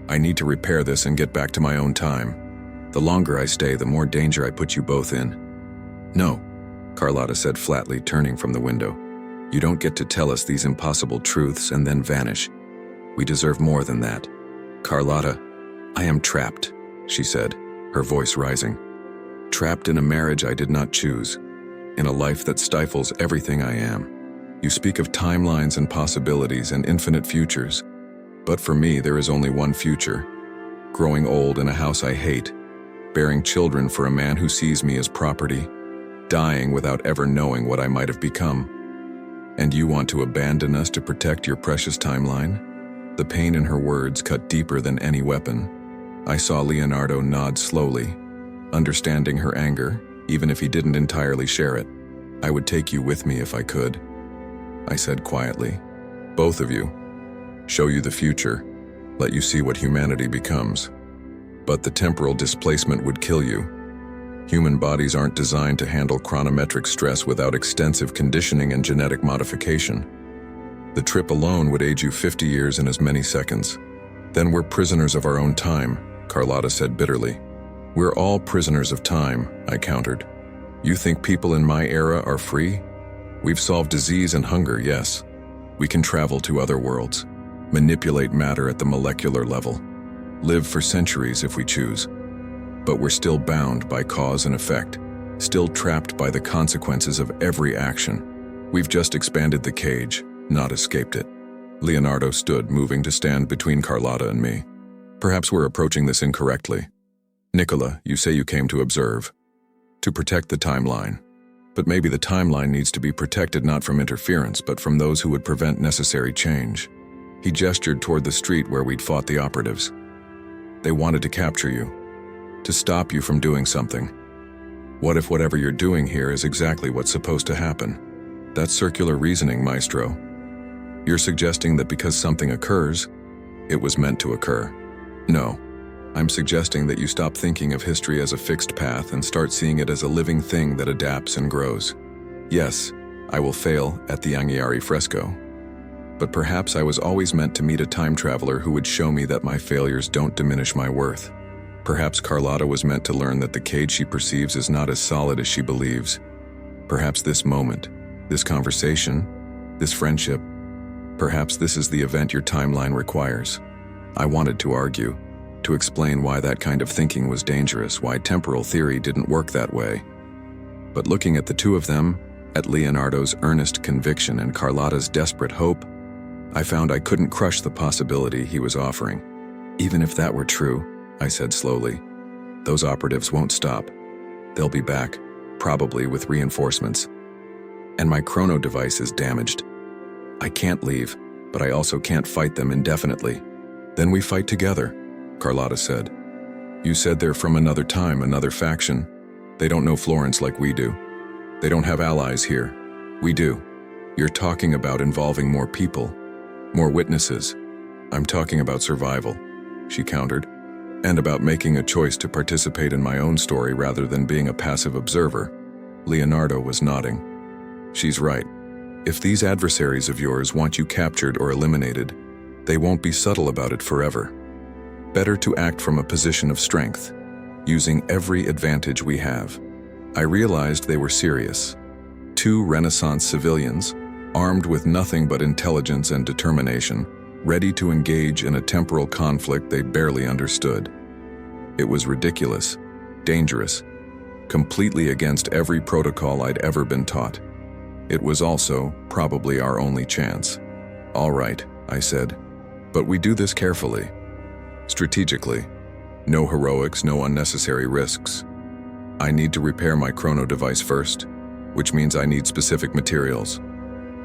I need to repair this and get back to my own time. The longer I stay, the more danger I put you both in. No, Carlotta said flatly, turning from the window. You don't get to tell us these impossible truths and then vanish. We deserve more than that. Carlotta, I am trapped, she said, her voice rising. Trapped in a marriage I did not choose, in a life that stifles everything I am. You speak of timelines and possibilities and infinite futures, but for me there is only one future. Growing old in a house I hate, bearing children for a man who sees me as property, dying without ever knowing what I might have become. And you want to abandon us to protect your precious timeline? The pain in her words cut deeper than any weapon. I saw Leonardo nod slowly, understanding her anger, even if he didn't entirely share it. I would take you with me if I could, I said quietly. Both of you. Show you the future, let you see what humanity becomes. But the temporal displacement would kill you. Human bodies aren't designed to handle chronometric stress without extensive conditioning and genetic modification. The trip alone would age you 50 years in as many seconds. Then we're prisoners of our own time, Carlotta said bitterly. We're all prisoners of time, I countered. You think people in my era are free? We've solved disease and hunger, yes. We can travel to other worlds, manipulate matter at the molecular level, live for centuries if we choose. But we're still bound by cause and effect, still trapped by the consequences of every action. We've just expanded the cage, not escaped it. Leonardo stood, moving to stand between Carlotta and me. Perhaps we're approaching this incorrectly. Nikola, you say you came to observe, to protect the timeline. But maybe the timeline needs to be protected not from interference, but from those who would prevent necessary change. He gestured toward the street where we'd fought the operatives. They wanted to capture you, to stop you from doing something. What if whatever you're doing here is exactly what's supposed to happen? That's circular reasoning, Maestro. You're suggesting that because something occurs, it was meant to occur. No, I'm suggesting that you stop thinking of history as a fixed path and start seeing it as a living thing that adapts and grows. Yes, I will fail at the Anghiari fresco. But perhaps I was always meant to meet a time traveler who would show me that my failures don't diminish my worth. Perhaps Carlotta was meant to learn that the cage she perceives is not as solid as she believes. Perhaps this moment, this conversation, this friendship, perhaps this is the event your timeline requires. I wanted to argue, to explain why that kind of thinking was dangerous, why temporal theory didn't work that way. But looking at the two of them, at Leonardo's earnest conviction and Carlotta's desperate hope, I found I couldn't crush the possibility he was offering. Even if that were true, I said slowly, those operatives won't stop. They'll be back, probably with reinforcements. And my chrono device is damaged. I can't leave, but I also can't fight them indefinitely. Then we fight together, Carlotta said. You said they're from another time, another faction. They don't know Florence like we do. They don't have allies here. We do. You're talking about involving more people, more witnesses. I'm talking about survival, she countered, and about making a choice to participate in my own story rather than being a passive observer. Leonardo was nodding. She's right. If these adversaries of yours want you captured or eliminated, they won't be subtle about it forever. Better to act from a position of strength, using every advantage we have. I realized they were serious. Two Renaissance civilians, armed with nothing but intelligence and determination, ready to engage in a temporal conflict they barely understood. It was ridiculous, dangerous, completely against every protocol I'd ever been taught. It was also probably our only chance. All right, I said, but we do this carefully, strategically. No heroics, no unnecessary risks. I need to repair my chrono device first, which means I need specific materials.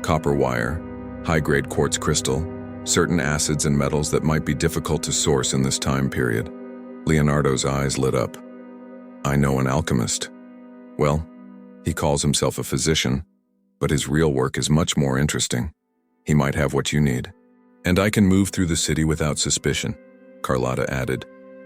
Copper wire, high-grade quartz crystal, certain acids and metals that might be difficult to source in this time period. Leonardo's eyes lit up. I know an alchemist. Well, he calls himself a physician, but his real work is much more interesting. He might have what you need. And I can move through the city without suspicion, Carlotta added.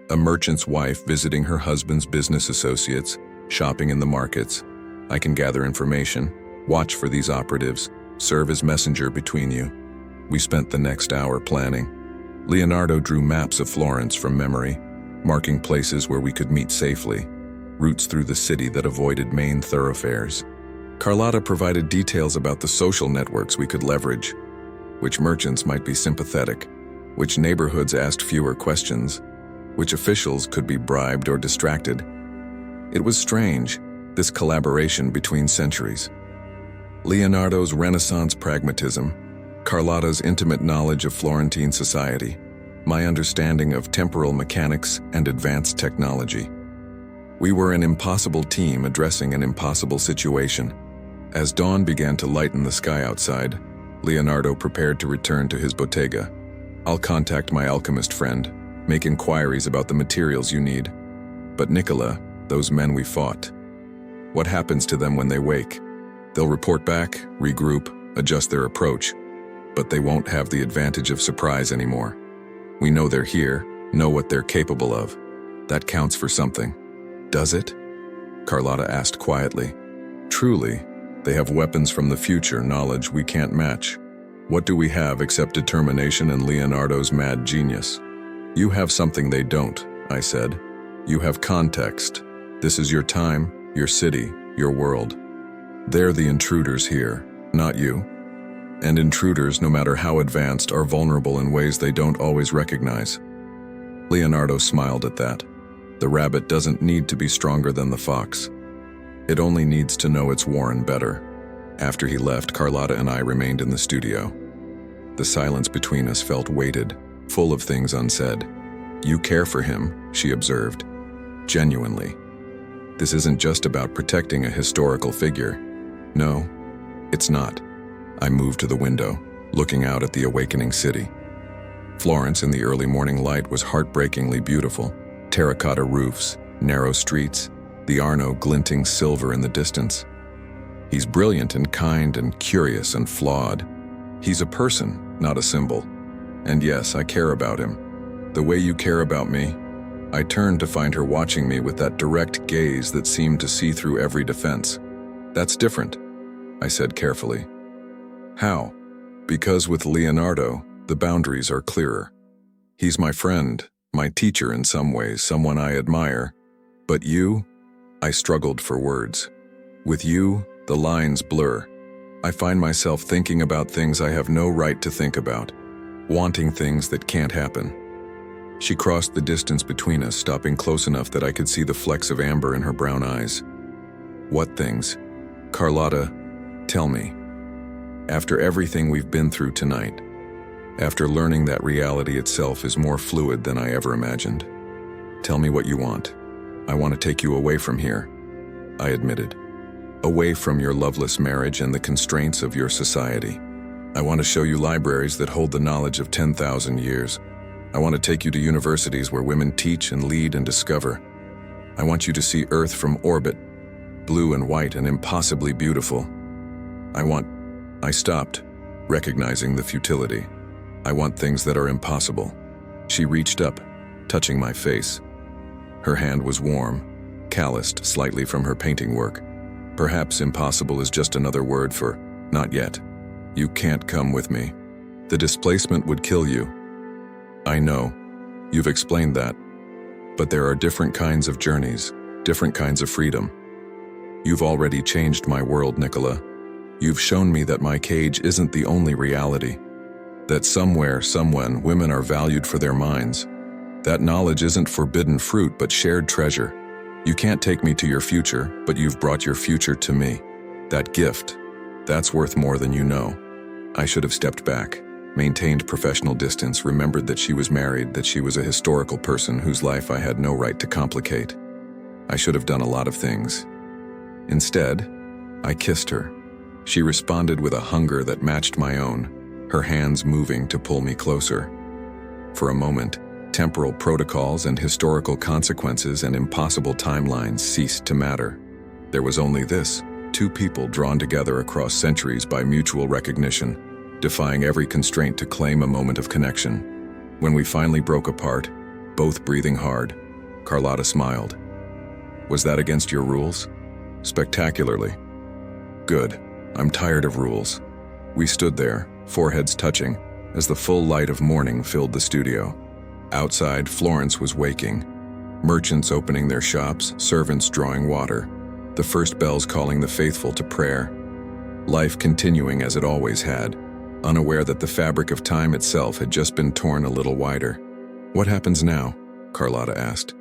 A merchant's wife visiting her husband's business associates, shopping in the markets. I can gather information, watch for these operatives, serve as messenger between you. We spent the next hour planning. Leonardo drew maps of Florence from memory, marking places where we could meet safely, routes through the city that avoided main thoroughfares. Carlotta provided details about the social networks we could leverage, which merchants might be sympathetic, which neighborhoods asked fewer questions, which officials could be bribed or distracted. It was strange, this collaboration between centuries. Leonardo's Renaissance pragmatism, Carlotta's intimate knowledge of Florentine society, my understanding of temporal mechanics and advanced technology. We were an impossible team addressing an impossible situation. As dawn began to lighten the sky outside, Leonardo prepared to return to his bottega. I'll contact my alchemist friend, make inquiries about the materials you need. But Nikola, those men we fought, what happens to them when they wake? They'll report back, regroup, adjust their approach, but they won't have the advantage of surprise anymore. We know they're here, know what they're capable of. That counts for something. Does it? Carlotta asked quietly. Truly, they have weapons from the future, knowledge we can't match. What do we have except determination and Leonardo's mad genius? You have something they don't, I said. You have context. This is your time, your city, your world. They're the intruders here, not you. And intruders, no matter how advanced, are vulnerable in ways they don't always recognize. Leonardo smiled at that. The rabbit doesn't need to be stronger than the fox. It only needs to know its warren better. After he left, Carlotta and I remained in the studio. The silence between us felt weighted, full of things unsaid. You care for him, she observed. Genuinely. This isn't just about protecting a historical figure. No, it's not. I moved to the window, looking out at the awakening city. Florence in the early morning light was heartbreakingly beautiful. Terracotta roofs, narrow streets, the Arno glinting silver in the distance. He's brilliant and kind and curious and flawed. He's a person, not a symbol. And yes, I care about him. The way you care about me. I turned to find her watching me with that direct gaze that seemed to see through every defense. That's different, I said carefully. How? Because with Leonardo, the boundaries are clearer. He's my friend, my teacher in some ways, someone I admire. But you? I struggled for words. With you, the lines blur. I find myself thinking about things I have no right to think about, wanting things that can't happen. She crossed the distance between us, stopping close enough that I could see the flecks of amber in her brown eyes. What things? Carlotta, tell me. After everything we've been through tonight, after learning that reality itself is more fluid than I ever imagined, tell me what you want. I want to take you away from here, I admitted. Away from your loveless marriage and the constraints of your society. I want to show you libraries that hold the knowledge of 10,000 years. I want to take you to universities where women teach and lead and discover. I want you to see Earth from orbit, blue and white and impossibly beautiful. I stopped, recognizing the futility. I want things that are impossible. She reached up, touching my face. Her hand was warm, calloused slightly from her painting work. Perhaps impossible is just another word for not yet. You can't come with me. The displacement would kill you. I know. You've explained that. But there are different kinds of journeys, different kinds of freedom. You've already changed my world, Nikola. You've shown me that my cage isn't the only reality. That somewhere, somewhen, women are valued for their minds. That knowledge isn't forbidden fruit, but shared treasure. You can't take me to your future, but you've brought your future to me. That gift, that's worth more than you know. I should have stepped back, maintained professional distance, remembered that she was married, that she was a historical person whose life I had no right to complicate. I should have done a lot of things. Instead, I kissed her. She responded with a hunger that matched my own, her hands moving to pull me closer. For a moment, temporal protocols and historical consequences and impossible timelines ceased to matter. There was only this, two people drawn together across centuries by mutual recognition, defying every constraint to claim a moment of connection. When we finally broke apart, both breathing hard, Carlotta smiled. Was that against your rules? Spectacularly. Good. I'm tired of rules. We stood there, foreheads touching, as the full light of morning filled the studio. Outside, Florence was waking. Merchants opening their shops, servants drawing water, the first bells calling the faithful to prayer. Life continuing as it always had, unaware that the fabric of time itself had just been torn a little wider. What happens now? Carlotta asked.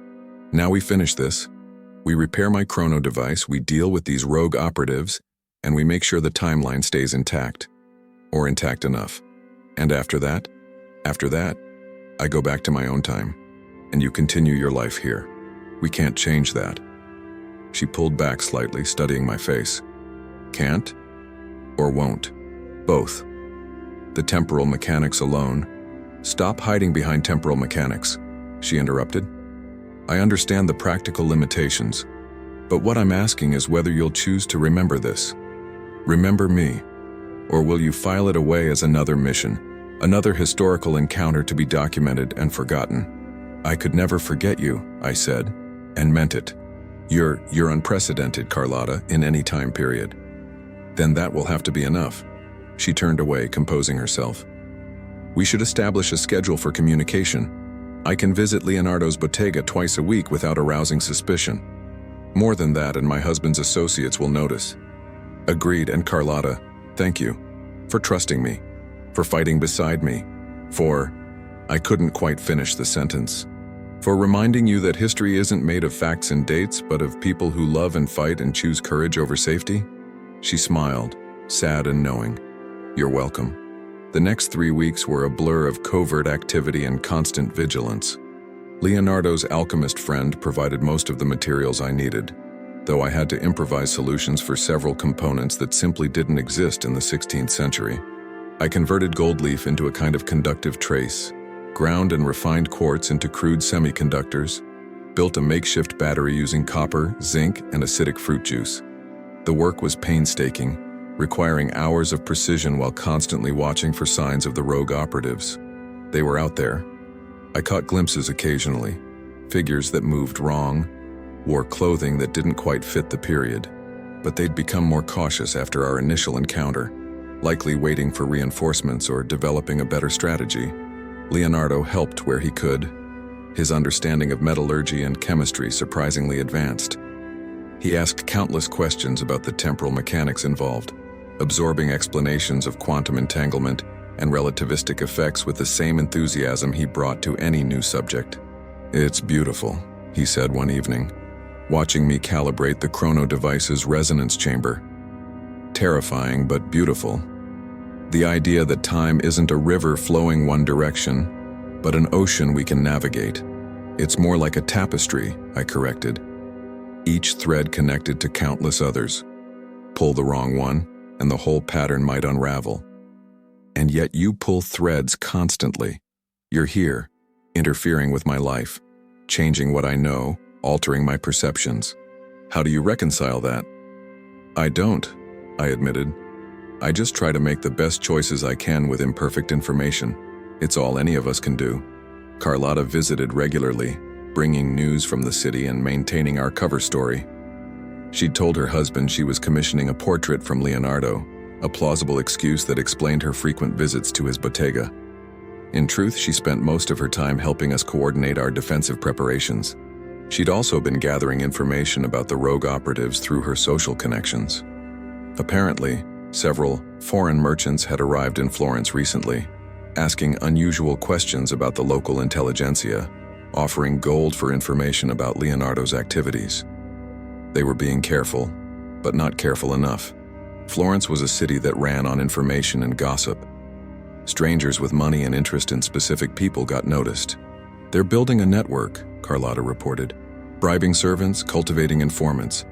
Now we finish this. We repair my chrono device, we deal with these rogue operatives, and we make sure the timeline stays intact. Or intact enough. And after that, I go back to my own time, and you continue your life here. We can't change that. She pulled back slightly, studying my face. Can't? Or won't? Both. The temporal mechanics alone. Stop hiding behind temporal mechanics, she interrupted. I understand the practical limitations, but what I'm asking is whether you'll choose to remember this. Remember me, or will you file it away as another mission, another historical encounter to be documented and forgotten? I could never forget you, I said, and meant it. You're unprecedented, Carlotta, in any time period. Then that will have to be enough. She turned away, composing herself. We should establish a schedule for communication. I can visit Leonardo's bottega twice a week without arousing suspicion. More than that, and my husband's associates will notice. Agreed, and Carlotta, thank you for trusting me, for fighting beside me, I couldn't quite finish the sentence, for reminding you that history isn't made of facts and dates, but of people who love and fight and choose courage over safety. She smiled, sad and knowing. You're welcome. The next 3 weeks were a blur of covert activity and constant vigilance. Leonardo's alchemist friend provided most of the materials I needed. though I had to improvise solutions for several components that simply didn't exist in the 16th century. I converted gold leaf into a kind of conductive trace, ground and refined quartz into crude semiconductors, built a makeshift battery using copper, zinc, and acidic fruit juice. The work was painstaking, requiring hours of precision while constantly watching for signs of the rogue operatives. They were out there. I caught glimpses occasionally, figures that moved wrong, wore clothing that didn't quite fit the period, but they'd become more cautious after our initial encounter, likely waiting for reinforcements or developing a better strategy. Leonardo helped where he could. His understanding of metallurgy and chemistry surprisingly advanced. He asked countless questions about the temporal mechanics involved, absorbing explanations of quantum entanglement and relativistic effects with the same enthusiasm he brought to any new subject. "It's beautiful," he said one evening, watching me calibrate the chrono device's resonance chamber. "Terrifying but beautiful. The idea that time isn't a river flowing one direction, but an ocean we can navigate. It's more like a tapestry," I corrected. "Each thread connected to countless others. Pull the wrong one, and the whole pattern might unravel. And yet you pull threads constantly. You're here, interfering with my life, changing what I know, altering my perceptions. How do you reconcile that?" "I don't," I admitted. "I just try to make the best choices I can with imperfect information. It's all any of us can do." Carlotta visited regularly, bringing news from the city and maintaining our cover story. She'd told her husband she was commissioning a portrait from Leonardo, a plausible excuse that explained her frequent visits to his bottega. In truth, she spent most of her time helping us coordinate our defensive preparations. She'd also been gathering information about the rogue operatives through her social connections. Apparently, several foreign merchants had arrived in Florence recently, asking unusual questions about the local intelligentsia, offering gold for information about Leonardo's activities. They were being careful, but not careful enough. Florence was a city that ran on information and gossip. Strangers with money and interest in specific people got noticed. "They're building a network," Carlotta reported, "bribing servants, cultivating informants.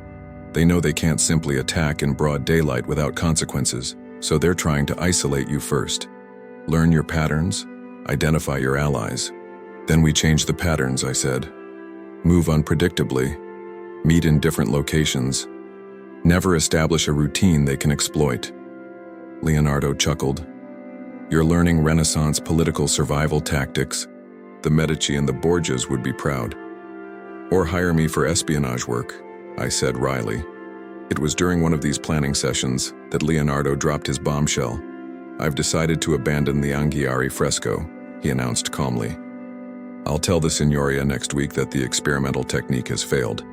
They know they can't simply attack in broad daylight without consequences, so they're trying to isolate you first. Learn your patterns, identify your allies. Then we change the patterns," I said. "Move unpredictably, meet in different locations. Never establish a routine they can exploit." Leonardo chuckled. "You're learning Renaissance political survival tactics. The Medici and the Borgias would be proud." "Or hire me for espionage work," I said wryly. It was during one of these planning sessions that Leonardo dropped his bombshell. "I've decided to abandon the Anghiari fresco," he announced calmly. "I'll tell the Signoria next week that the experimental technique has failed,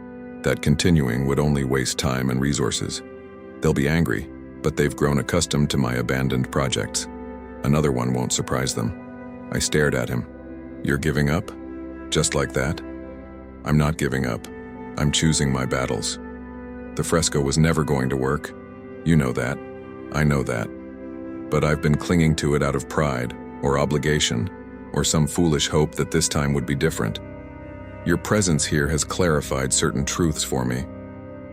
that continuing would only waste time and resources. They'll be angry, but they've grown accustomed to my abandoned projects. Another one won't surprise them." I stared at him. "You're giving up? Just like that?" "I'm not giving up. I'm choosing my battles. The fresco was never going to work. You know that. I know that. But I've been clinging to it out of pride, or obligation, or some foolish hope that this time would be different. Your presence here has clarified certain truths for me.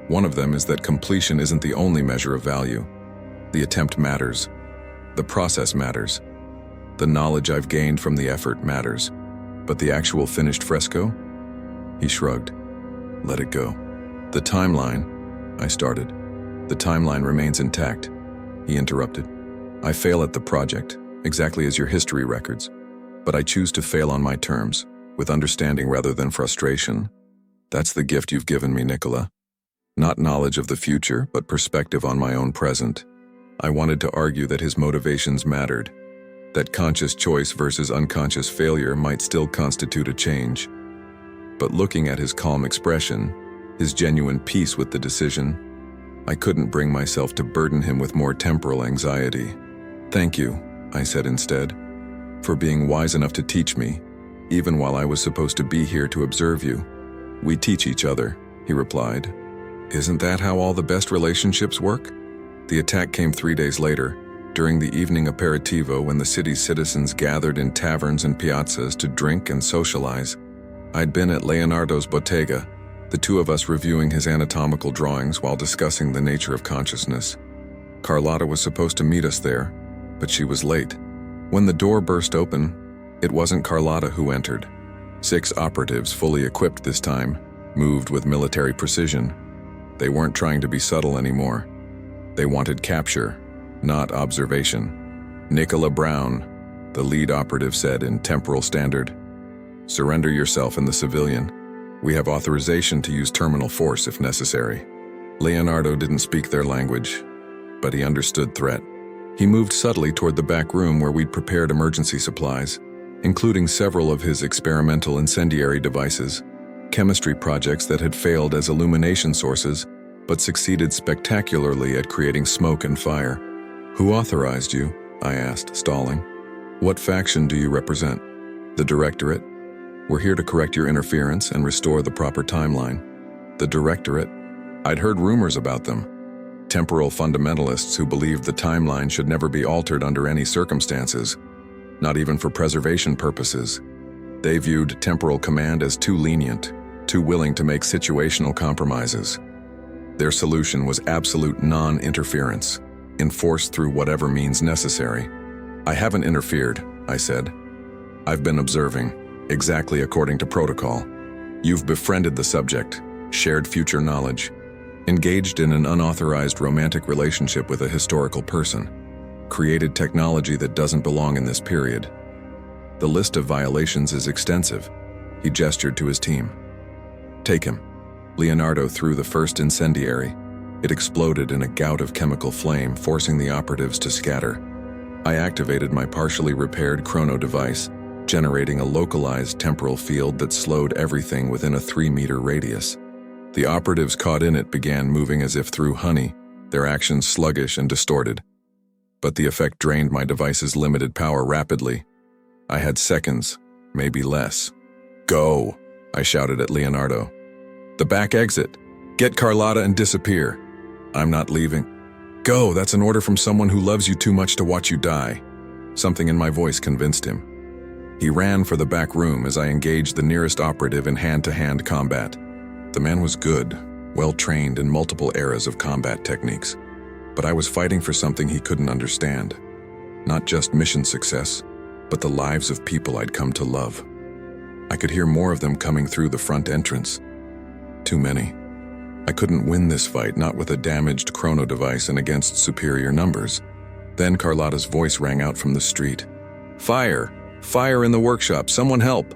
One of them is that completion isn't the only measure of value. The attempt matters. The process matters. The knowledge I've gained from the effort matters. But the actual finished fresco?" He shrugged. "Let it go." "The timeline," I started. "The timeline remains intact," he interrupted. "I fail at the project, exactly as your history records. But I choose to fail on my terms, with understanding rather than frustration. That's the gift you've given me, Nikola. Not knowledge of the future, but perspective on my own present." I wanted to argue that his motivations mattered, that conscious choice versus unconscious failure might still constitute a change. But looking at his calm expression, his genuine peace with the decision, I couldn't bring myself to burden him with more temporal anxiety. "Thank you," I said instead, "for being wise enough to teach me, even while I was supposed to be here to observe you." "We teach each other," he replied. "Isn't that how all the best relationships work?" The attack came 3 days later, during the evening aperitivo when the city's citizens gathered in taverns and piazzas to drink and socialize. I'd been at Leonardo's bottega, the two of us reviewing his anatomical drawings while discussing the nature of consciousness. Carlotta was supposed to meet us there, but she was late. When the door burst open, it wasn't Carlotta who entered. 6 operatives, fully equipped this time, moved with military precision. They weren't trying to be subtle anymore. They wanted capture, not observation. Nikola Brown, the lead operative, said in temporal standard, "Surrender yourself in the civilian. We have authorization to use terminal force if necessary." Leonardo didn't speak their language, but he understood threat. He moved subtly toward the back room where we'd prepared emergency supplies, including several of his experimental incendiary devices, chemistry projects that had failed as illumination sources but succeeded spectacularly at creating smoke and fire. "Who authorized you?" I asked, stalling. "What faction do you represent?" "The Directorate. We're here to correct your interference and restore the proper timeline." "The Directorate?" I'd heard rumors about them. Temporal fundamentalists who believed the timeline should never be altered under any circumstances, not even for preservation purposes. They viewed temporal command as too lenient, too willing to make situational compromises. Their solution was absolute non-interference, enforced through whatever means necessary. "I haven't interfered," I said. "I've been observing, exactly according to protocol. You've befriended the subject, shared future knowledge, engaged in an unauthorized romantic relationship with a historical person, created technology that doesn't belong in this period. The list of violations is extensive." He gestured to his team. "Take him." Leonardo threw the first incendiary. It exploded in a gout of chemical flame, forcing the operatives to scatter. I activated my partially repaired chrono device, generating a localized temporal field that slowed everything within a 3-meter radius. The operatives caught in it began moving as if through honey, their actions sluggish and distorted. But the effect drained my device's limited power rapidly. I had seconds, maybe less. "Go!" I shouted at Leonardo. "The back exit. Get Carlotta and disappear." "I'm not leaving." "Go, that's an order from someone who loves you too much to watch you die." Something in my voice convinced him. He ran for the back room as I engaged the nearest operative in hand-to-hand combat. The man was good, well-trained in multiple eras of combat techniques, but I was fighting for something he couldn't understand. Not just mission success, but the lives of people I'd come to love. I could hear more of them coming through the front entrance. Too many. I couldn't win this fight, not with a damaged chrono device and against superior numbers. Then Carlotta's voice rang out from the street. "Fire! Fire in the workshop! Someone help!"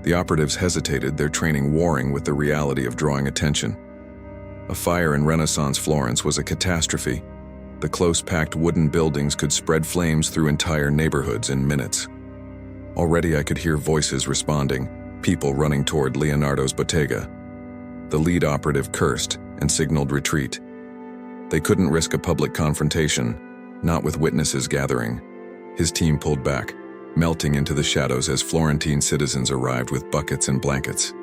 The operatives hesitated, their training warring with the reality of drawing attention. A fire in Renaissance Florence was a catastrophe. The close-packed wooden buildings could spread flames through entire neighborhoods in minutes. Already I could hear voices responding, people running toward Leonardo's bottega. The lead operative cursed and signaled retreat. They couldn't risk a public confrontation, not with witnesses gathering. His team pulled back, melting into the shadows as Florentine citizens arrived with buckets and blankets.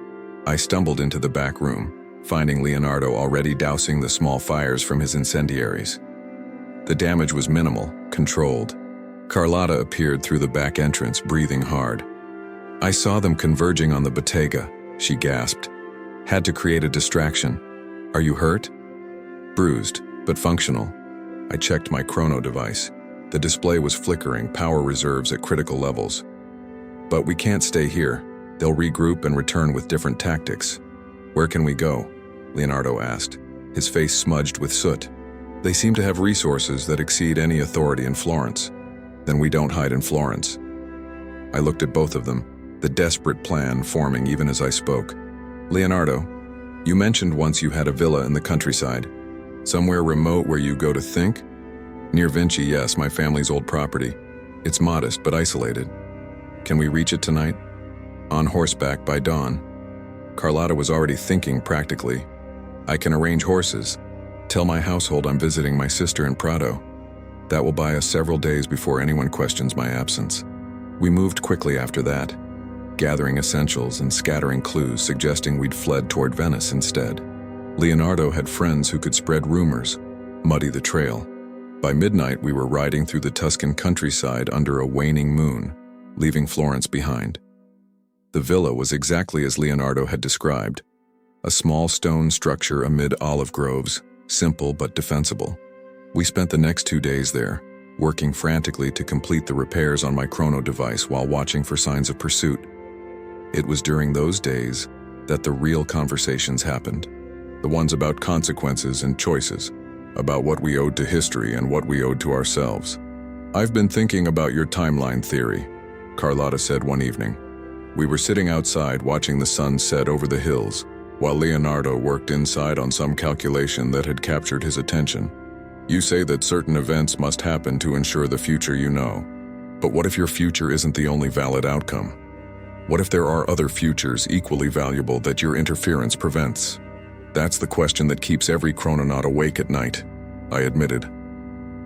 I stumbled into the back room, finding Leonardo already dousing the small fires from his incendiaries. The damage was minimal, controlled. Carlotta appeared through the back entrance, breathing hard. "I saw them converging on the bottega," she gasped. "Had to create a distraction. Are you hurt?" "Bruised, but functional." I checked my chrono device. The display was flickering, power reserves at critical levels. "But we can't stay here. They'll regroup and return with different tactics." "Where can we go?" Leonardo asked, his face smudged with soot. "They seem to have resources that exceed any authority in Florence." "Then we don't hide in Florence." I looked at both of them, the desperate plan forming even as I spoke. "Leonardo, you mentioned once you had a villa in the countryside. Somewhere remote where you go to think?" "Near Vinci, yes, my family's old property. It's modest but isolated." "Can we reach it tonight?" "On horseback by dawn." Carlotta was already thinking practically. "I can arrange horses. Tell my household I'm visiting my sister in Prado. That will buy us several days before anyone questions my absence." We moved quickly after that, gathering essentials and scattering clues suggesting we'd fled toward Venice instead. Leonardo had friends who could spread rumors, muddy the trail. By midnight, we were riding through the Tuscan countryside under a waning moon, leaving Florence behind. The villa was exactly as Leonardo had described, a small stone structure amid olive groves, simple but defensible. We spent the next 2 days there, working frantically to complete the repairs on my chrono device while watching for signs of pursuit. It was during those days that the real conversations happened, the ones about consequences and choices, about what we owed to history and what we owed to ourselves. "I've been thinking about your timeline theory," Carlotta said one evening. We were sitting outside watching the sun set over the hills, while Leonardo worked inside on some calculation that had captured his attention. "You say that certain events must happen to ensure the future you know. But what if your future isn't the only valid outcome? What if there are other futures equally valuable that your interference prevents?" "That's the question that keeps every chrononaut awake at night," I admitted.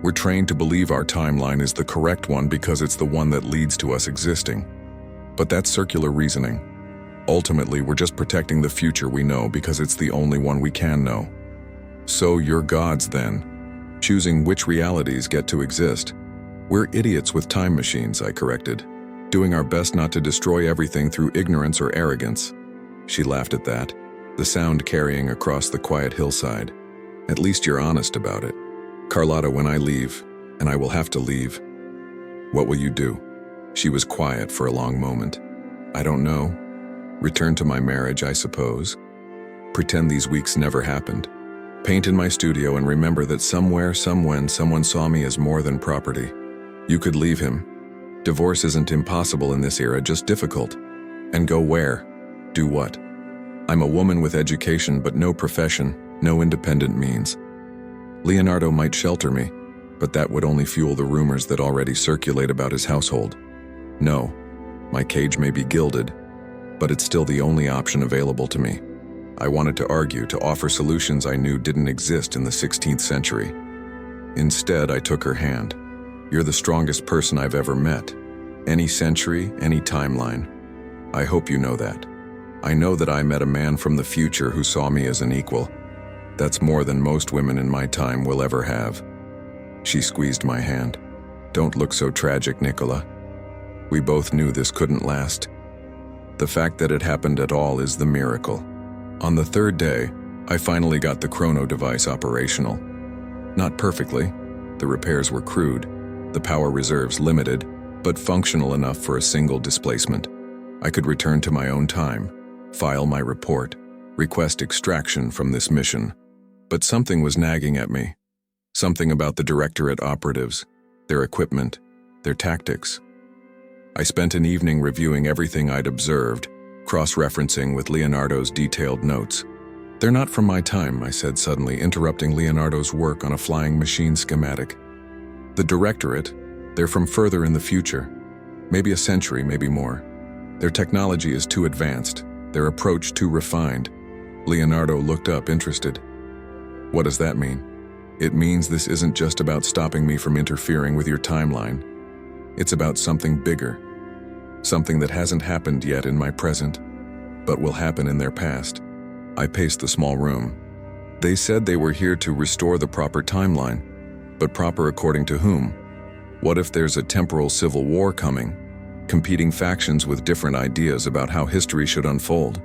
"We're trained to believe our timeline is the correct one because it's the one that leads to us existing. But that's circular reasoning. Ultimately, we're just protecting the future we know because it's the only one we can know." "So you're gods then, choosing which realities get to exist." "We're idiots with time machines," I corrected, "doing our best not to destroy everything through ignorance or arrogance." She laughed at that, the sound carrying across the quiet hillside. "At least you're honest about it. Carlotta, when I leave, and I will have to leave, what will you do?" She was quiet for a long moment. "I don't know. Return to my marriage, I suppose. Pretend these weeks never happened. Paint in my studio and remember that somewhere, somewhen, someone saw me as more than property. You could leave him. Divorce isn't impossible in this era, just difficult. And go where? Do what? I'm a woman with education but no profession, no independent means. Leonardo might shelter me, but that would only fuel the rumors that already circulate about his household. No, my cage may be gilded, but it's still the only option available to me." I wanted to argue, to offer solutions I knew didn't exist in the 16th century. Instead, I took her hand. "You're the strongest person I've ever met. Any century, any timeline. I hope you know that. I know that I met a man from the future who saw me as an equal. That's more than most women in my time will ever have." She squeezed my hand. "Don't look so tragic, Nikola. We both knew this couldn't last. The fact that it happened at all is the miracle." On the third day, I finally got the chrono device operational. Not perfectly. The repairs were crude, the power reserves limited, but functional enough for a single displacement. I could return to my own time, file my report, request extraction from this mission. But something was nagging at me. Something about the Directorate operatives, their equipment, their tactics. I spent an evening reviewing everything I'd observed, cross-referencing with Leonardo's detailed notes. "They're not from my time," I said suddenly, interrupting Leonardo's work on a flying machine schematic. "The Directorate, they're from further in the future. Maybe a century, maybe more. Their technology is too advanced, their approach too refined." Leonardo looked up, interested. "What does that mean?" "It means this isn't just about stopping me from interfering with your timeline. It's about something bigger. Something that hasn't happened yet in my present, but will happen in their past." I paced the small room. "They said they were here to restore the proper timeline. But proper according to whom? What if there's a temporal civil war coming? Competing factions with different ideas about how history should unfold.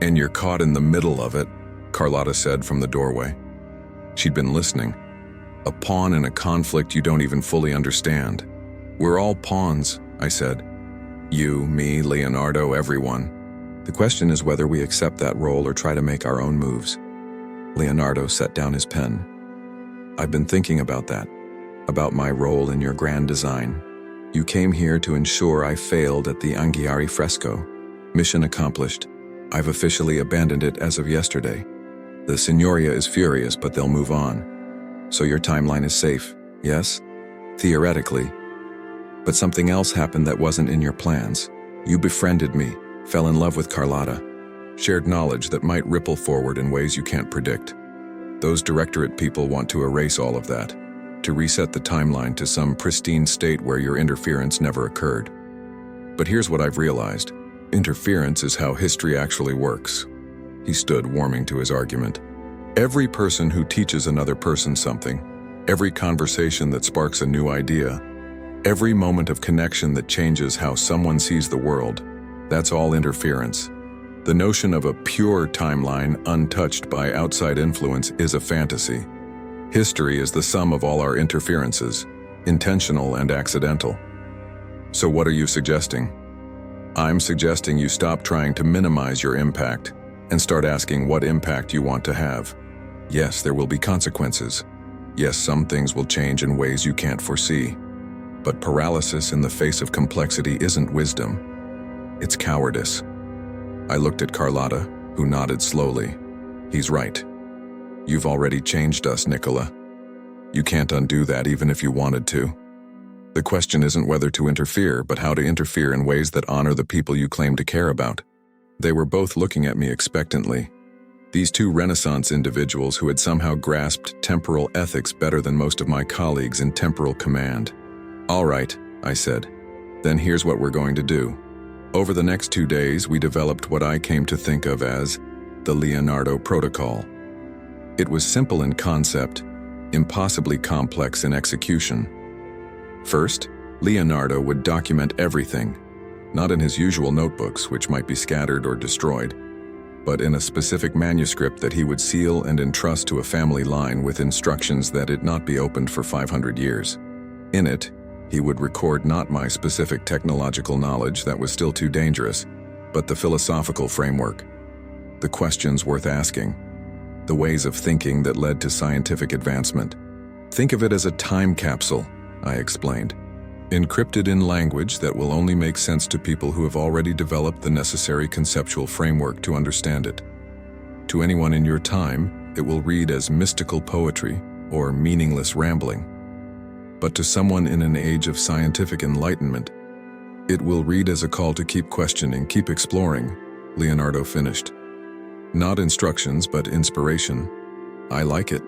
And you're caught in the middle of it," Carlotta said from the doorway. She'd been listening. "A pawn in a conflict you don't even fully understand." "We're all pawns," I said. "You, me, Leonardo, everyone. The question is whether we accept that role or try to make our own moves." Leonardo set down his pen. "I've been thinking about that, about my role in your grand design. You came here to ensure I failed at the Anghiari fresco. Mission accomplished. I've officially abandoned it as of yesterday. The Signoria is furious, but they'll move on. So your timeline is safe, yes? Theoretically. But something else happened that wasn't in your plans. You befriended me, fell in love with Carlotta, shared knowledge that might ripple forward in ways you can't predict. Those Directorate people want to erase all of that, to reset the timeline to some pristine state where your interference never occurred. But here's what I've realized. Interference is how history actually works." He stood, warming to his argument. "Every person who teaches another person something, every conversation that sparks a new idea, every moment of connection that changes how someone sees the world, that's all interference. The notion of a pure timeline untouched by outside influence is a fantasy. History is the sum of all our interferences, intentional and accidental. So what are you suggesting? I'm suggesting you stop trying to minimize your impact and start asking what impact you want to have. Yes, there will be consequences. Yes, some things will change in ways you can't foresee. But paralysis in the face of complexity isn't wisdom. It's cowardice. I looked at Carlotta, who nodded slowly. He's right. You've already changed us, Nikola. You can't undo that even if you wanted to. The question isn't whether to interfere, but how to interfere in ways that honor the people you claim to care about. They were both looking at me expectantly. These two Renaissance individuals who had somehow grasped temporal ethics better than most of my colleagues in temporal command. All right, I said. Then here's what we're going to do. Over the next 2 days, we developed what I came to think of as the Leonardo Protocol. It was simple in concept, impossibly complex in execution. First, Leonardo would document everything, not in his usual notebooks, which might be scattered or destroyed, but in a specific manuscript that he would seal and entrust to a family line with instructions that it not be opened for 500 years. In it, he would record not my specific technological knowledge that was still too dangerous, but the philosophical framework, the questions worth asking, the ways of thinking that led to scientific advancement. Think of it as a time capsule, I explained, encrypted in language that will only make sense to people who have already developed the necessary conceptual framework to understand it. To anyone in your time, it will read as mystical poetry or meaningless rambling. But to someone in an age of scientific enlightenment, it will read as a call to keep questioning, keep exploring, Leonardo finished. Not instructions, but inspiration. I like it.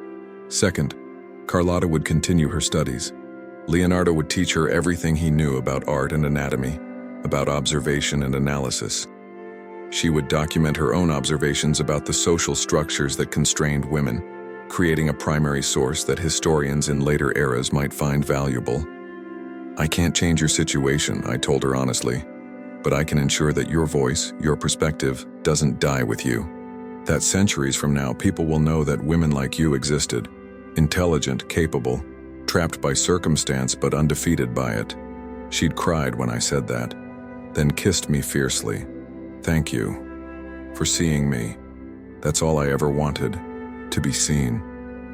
Second, Carlotta would continue her studies. Leonardo would teach her everything he knew about art and anatomy, about observation and analysis. She would document her own observations about the social structures that constrained women, creating a primary source that historians in later eras might find valuable. I can't change your situation, I told her honestly, but I can ensure that your voice, your perspective, doesn't die with you. That centuries from now, people will know that women like you existed, intelligent, capable, trapped by circumstance but undefeated by it. She'd cried when I said that, then kissed me fiercely. Thank you for seeing me. That's all I ever wanted, to be seen.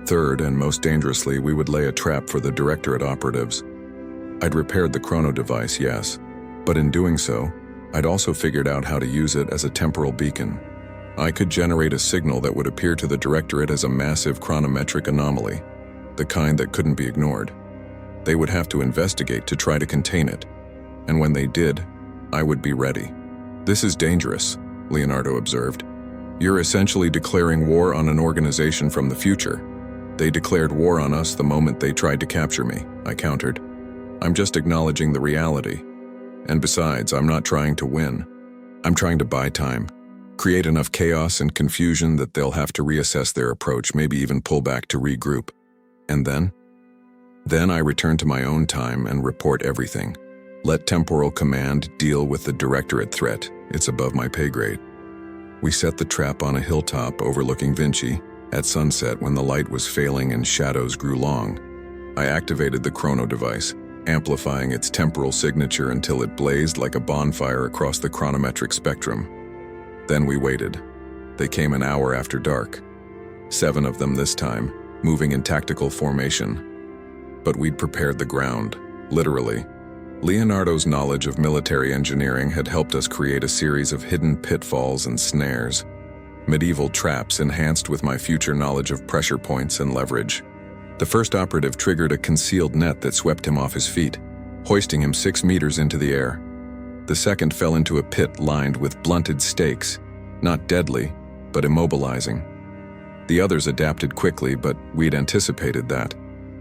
Third, and most dangerously, we would lay a trap for the Directorate operatives. I'd repaired the chrono device, yes, but in doing so, I'd also figured out how to use it as a temporal beacon. I could generate a signal that would appear to the Directorate as a massive chronometric anomaly, the kind that couldn't be ignored. They would have to investigate to try to contain it, and when they did, I would be ready. This is dangerous, Leonardo observed. You're essentially declaring war on an organization from the future. They declared war on us the moment they tried to capture me, I countered. I'm just acknowledging the reality. And besides, I'm not trying to win. I'm trying to buy time, create enough chaos and confusion that they'll have to reassess their approach, maybe even pull back to regroup. And then? Then I return to my own time and report everything. Let Temporal Command deal with the Directorate threat. It's above my pay grade. We set the trap on a hilltop overlooking Vinci at sunset when the light was failing and shadows grew long. I activated the chrono device, amplifying its temporal signature until it blazed like a bonfire across the chronometric spectrum. Then we waited. They came an hour after dark. 7 of them this time, moving in tactical formation. But we'd prepared the ground, literally. Leonardo's knowledge of military engineering had helped us create a series of hidden pitfalls and snares, medieval traps enhanced with my future knowledge of pressure points and leverage. The first operative triggered a concealed net that swept him off his feet, hoisting him 6 meters into the air. The second fell into a pit lined with blunted stakes, not deadly, but immobilizing. The others adapted quickly, but we'd anticipated that.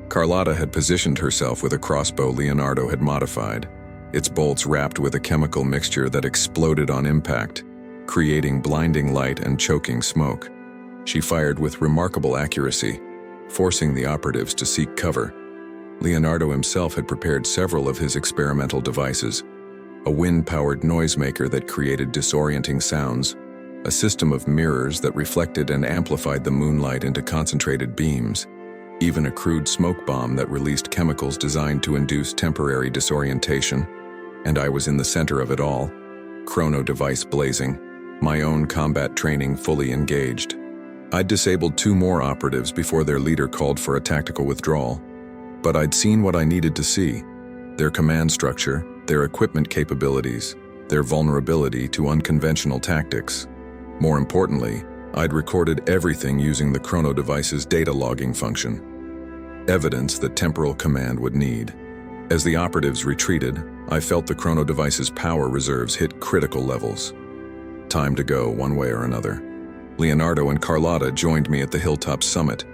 Carlotta had positioned herself with a crossbow Leonardo had modified, its bolts wrapped with a chemical mixture that exploded on impact, creating blinding light and choking smoke. She fired with remarkable accuracy, forcing the operatives to seek cover. Leonardo himself had prepared several of his experimental devices, a wind-powered noisemaker that created disorienting sounds, a system of mirrors that reflected and amplified the moonlight into concentrated beams, even a crude smoke bomb that released chemicals designed to induce temporary disorientation, and I was in the center of it all, chrono device blazing, my own combat training fully engaged. I'd disabled 2 more operatives before their leader called for a tactical withdrawal, but I'd seen what I needed to see: their command structure, their equipment capabilities, their vulnerability to unconventional tactics. More importantly, I'd recorded everything using the chrono device's data logging function, evidence that temporal command would need. As the operatives retreated, I felt the chrono device's power reserves hit critical levels. Time to go, one way or another. Leonardo and Carlotta joined me at the hilltop summit.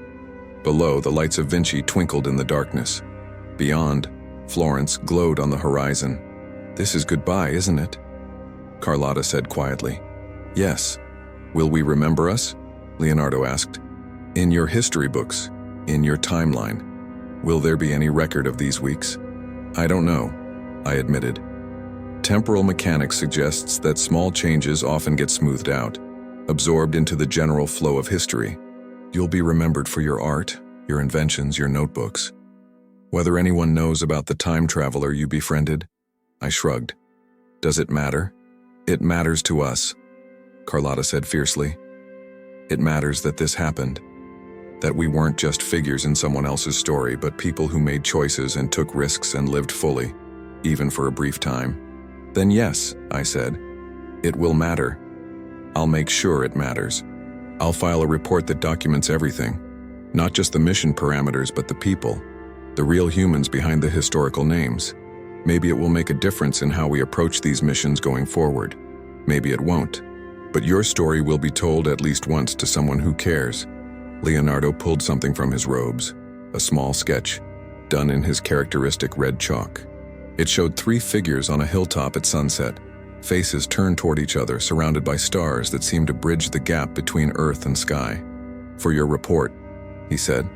Below, the lights of Vinci twinkled in the darkness. Beyond, Florence glowed on the horizon. "This is goodbye, isn't it?" Carlotta said quietly. "Yes. Will we remember us?" Leonardo asked. "In your history books, in your timeline, will there be any record of these weeks?" "I don't know," I admitted. Temporal mechanics suggests that small changes often get smoothed out, absorbed into the general flow of history. You'll be remembered for your art, your inventions, your notebooks. Whether anyone knows about the time traveler you befriended? I shrugged. Does it matter? It matters to us, Carlotta said fiercely. It matters that this happened. That we weren't just figures in someone else's story, but people who made choices and took risks and lived fully, even for a brief time. Then yes, I said, it will matter. I'll make sure it matters. I'll file a report that documents everything, not just the mission parameters, but the people, the real humans behind the historical names. Maybe it will make a difference in how we approach these missions going forward. Maybe it won't. But your story will be told at least once to someone who cares. Leonardo pulled something from his robes, a small sketch, done in his characteristic red chalk. It showed 3 figures on a hilltop at sunset, faces turned toward each other, surrounded by stars that seemed to bridge the gap between earth and sky. For your report, he said,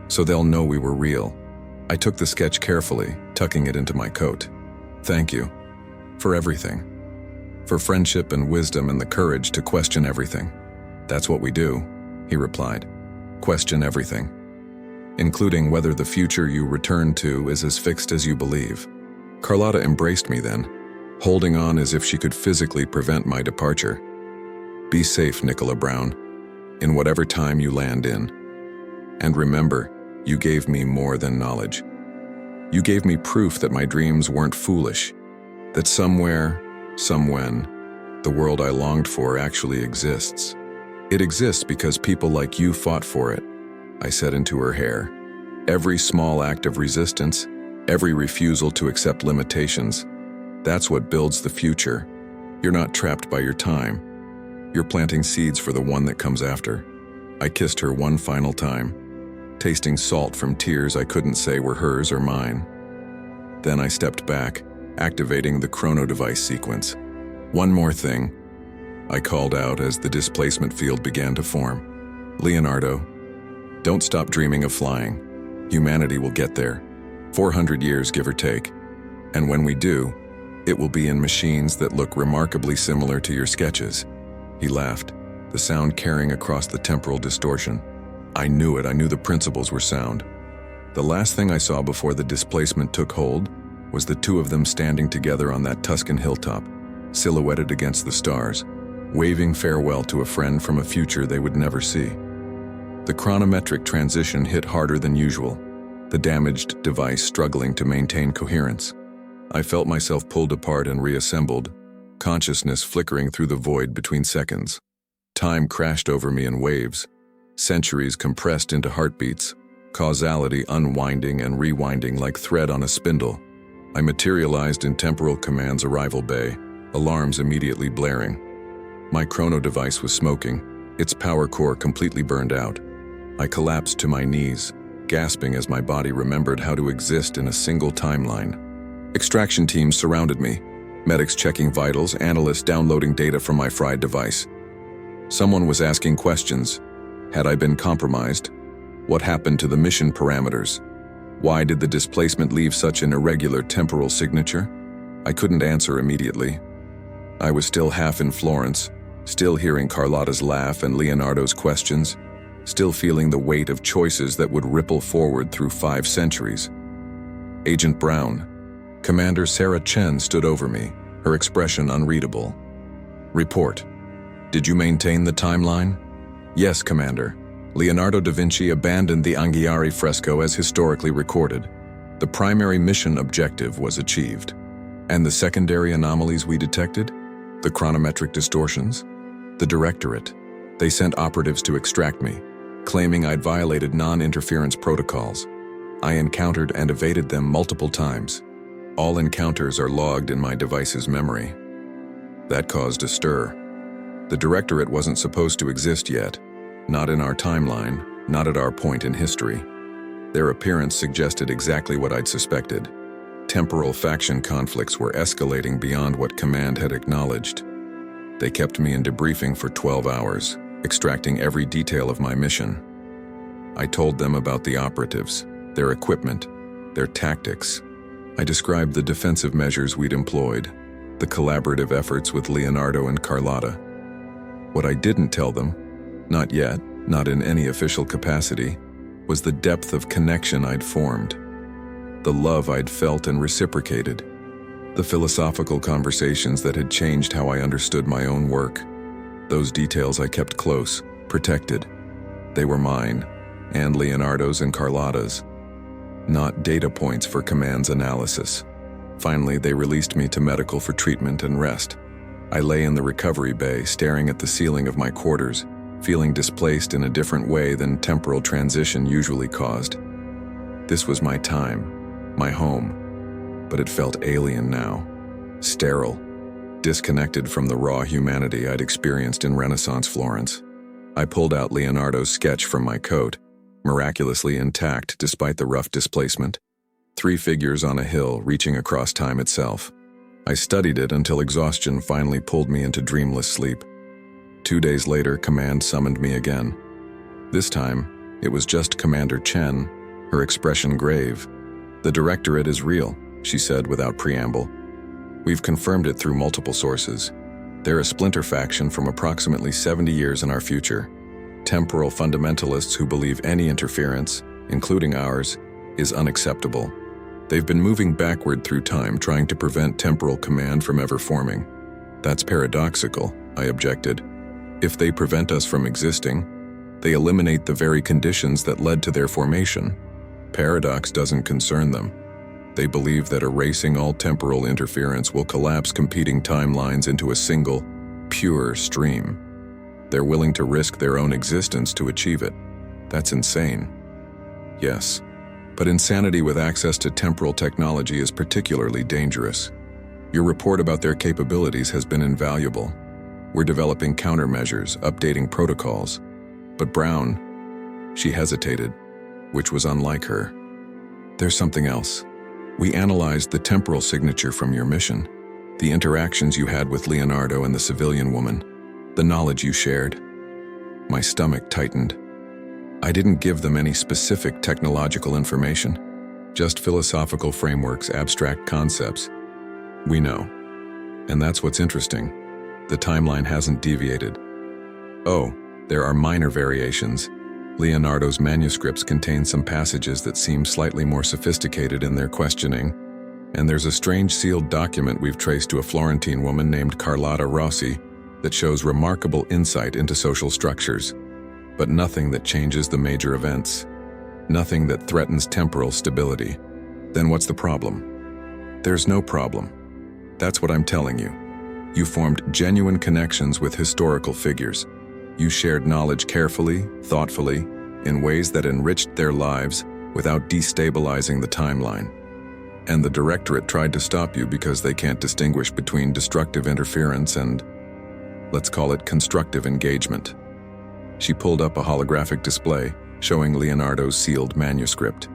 so they'll know we were real. I took the sketch carefully, tucking it into my coat. Thank you. For everything. For friendship and wisdom and the courage to question everything. That's what we do, he replied. Question everything. Including whether the future you return to is as fixed as you believe. Carlotta embraced me then, holding on as if she could physically prevent my departure. Be safe, Nikola Brown, in whatever time you land in. And remember, you gave me more than knowledge. You gave me proof that my dreams weren't foolish, that somewhere, somewhen, the world I longed for actually exists. It exists because people like you fought for it, I said into her hair. Every small act of resistance, every refusal to accept limitations, that's what builds the future. You're not trapped by your time. You're planting seeds for the one that comes after. I kissed her one final time, tasting salt from tears I couldn't say were hers or mine. Then I stepped back, activating the chrono device sequence. One more thing, I called out as the displacement field began to form. Leonardo, don't stop dreaming of flying. Humanity will get there. 400 years, give or take. And when we do, it will be in machines that look remarkably similar to your sketches. He laughed, the sound carrying across the temporal distortion. I knew it, I knew the principles were sound. The last thing I saw before the displacement took hold was the 2 of them standing together on that Tuscan hilltop, silhouetted against the stars, waving farewell to a friend from a future they would never see. The chronometric transition hit harder than usual, the damaged device struggling to maintain coherence. I felt myself pulled apart and reassembled, consciousness flickering through the void between seconds. Time crashed over me in waves, centuries compressed into heartbeats, causality unwinding and rewinding like thread on a spindle. I materialized in Temporal Command's arrival bay, alarms immediately blaring. My chrono device was smoking, its power core completely burned out. I collapsed to my knees, gasping as my body remembered how to exist in a single timeline. Extraction teams surrounded me, medics checking vitals, analysts downloading data from my fried device. Someone was asking questions. Had I been compromised? What happened to the mission parameters? Why did the displacement leave such an irregular temporal signature? I couldn't answer immediately. I was still half in Florence, still hearing Carlotta's laugh and Leonardo's questions, still feeling the weight of choices that would ripple forward through 5 centuries. Agent Brown. Commander Sarah Chen stood over me, her expression unreadable. Report. Did you maintain the timeline? Yes, Commander. Leonardo da Vinci abandoned the Anghiari fresco as historically recorded. The primary mission objective was achieved. And the secondary anomalies we detected? The chronometric distortions? The Directorate. They sent operatives to extract me, claiming I'd violated non-interference protocols. I encountered and evaded them multiple times. All encounters are logged in my device's memory. That caused a stir. The Directorate wasn't supposed to exist yet. Not in our timeline, not at our point in history. Their appearance suggested exactly what I'd suspected. Temporal faction conflicts were escalating beyond what Command had acknowledged. They kept me in debriefing for 12 hours, extracting every detail of my mission. I told them about the operatives, their equipment, their tactics. I described the defensive measures we'd employed, the collaborative efforts with Leonardo and Carlotta. What I didn't tell them, not yet, not in any official capacity, was the depth of connection I'd formed, the love I'd felt and reciprocated, the philosophical conversations that had changed how I understood my own work. Those details I kept close, protected. They were mine, and Leonardo's and Carlotta's, not data points for Command's analysis. Finally, they released me to medical for treatment and rest. I lay in the recovery bay, staring at the ceiling of my quarters, feeling displaced in a different way than temporal transition usually caused. This was my time, my home, but it felt alien now, sterile, disconnected from the raw humanity I'd experienced in Renaissance Florence. I pulled out Leonardo's sketch from my coat, miraculously intact despite the rough displacement. 3 figures on a hill reaching across time itself. I studied it until exhaustion finally pulled me into dreamless sleep. 2 days later, Command summoned me again. This time, it was just Commander Chen, her expression grave. The Directorate is real, she said without preamble. We've confirmed it through multiple sources. They're a splinter faction from approximately 70 years in our future. Temporal fundamentalists who believe any interference, including ours, is unacceptable. They've been moving backward through time, trying to prevent temporal command from ever forming. That's paradoxical, I objected. If they prevent us from existing, they eliminate the very conditions that led to their formation. Paradox doesn't concern them. They believe that erasing all temporal interference will collapse competing timelines into a single, pure stream. They're willing to risk their own existence to achieve it. That's insane. Yes, but insanity with access to temporal technology is particularly dangerous. Your report about their capabilities has been invaluable. We're developing countermeasures, updating protocols. But Brown, she hesitated, which was unlike her. There's something else. We analyzed the temporal signature from your mission, the interactions you had with Leonardo and the civilian woman, the knowledge you shared. My stomach tightened. I didn't give them any specific technological information, just philosophical frameworks, abstract concepts. We know. And that's what's interesting. The timeline hasn't deviated. Oh, there are minor variations. Leonardo's manuscripts contain some passages that seem slightly more sophisticated in their questioning, and there's a strange sealed document we've traced to a Florentine woman named Carlotta Rossi that shows remarkable insight into social structures, but nothing that changes the major events, nothing that threatens temporal stability. Then what's the problem? There's no problem. That's what I'm telling you. You formed genuine connections with historical figures. You shared knowledge carefully, thoughtfully, in ways that enriched their lives without destabilizing the timeline. And the Directorate tried to stop you because they can't distinguish between destructive interference and, let's call it, constructive engagement. She pulled up a holographic display showing Leonardo's sealed manuscript.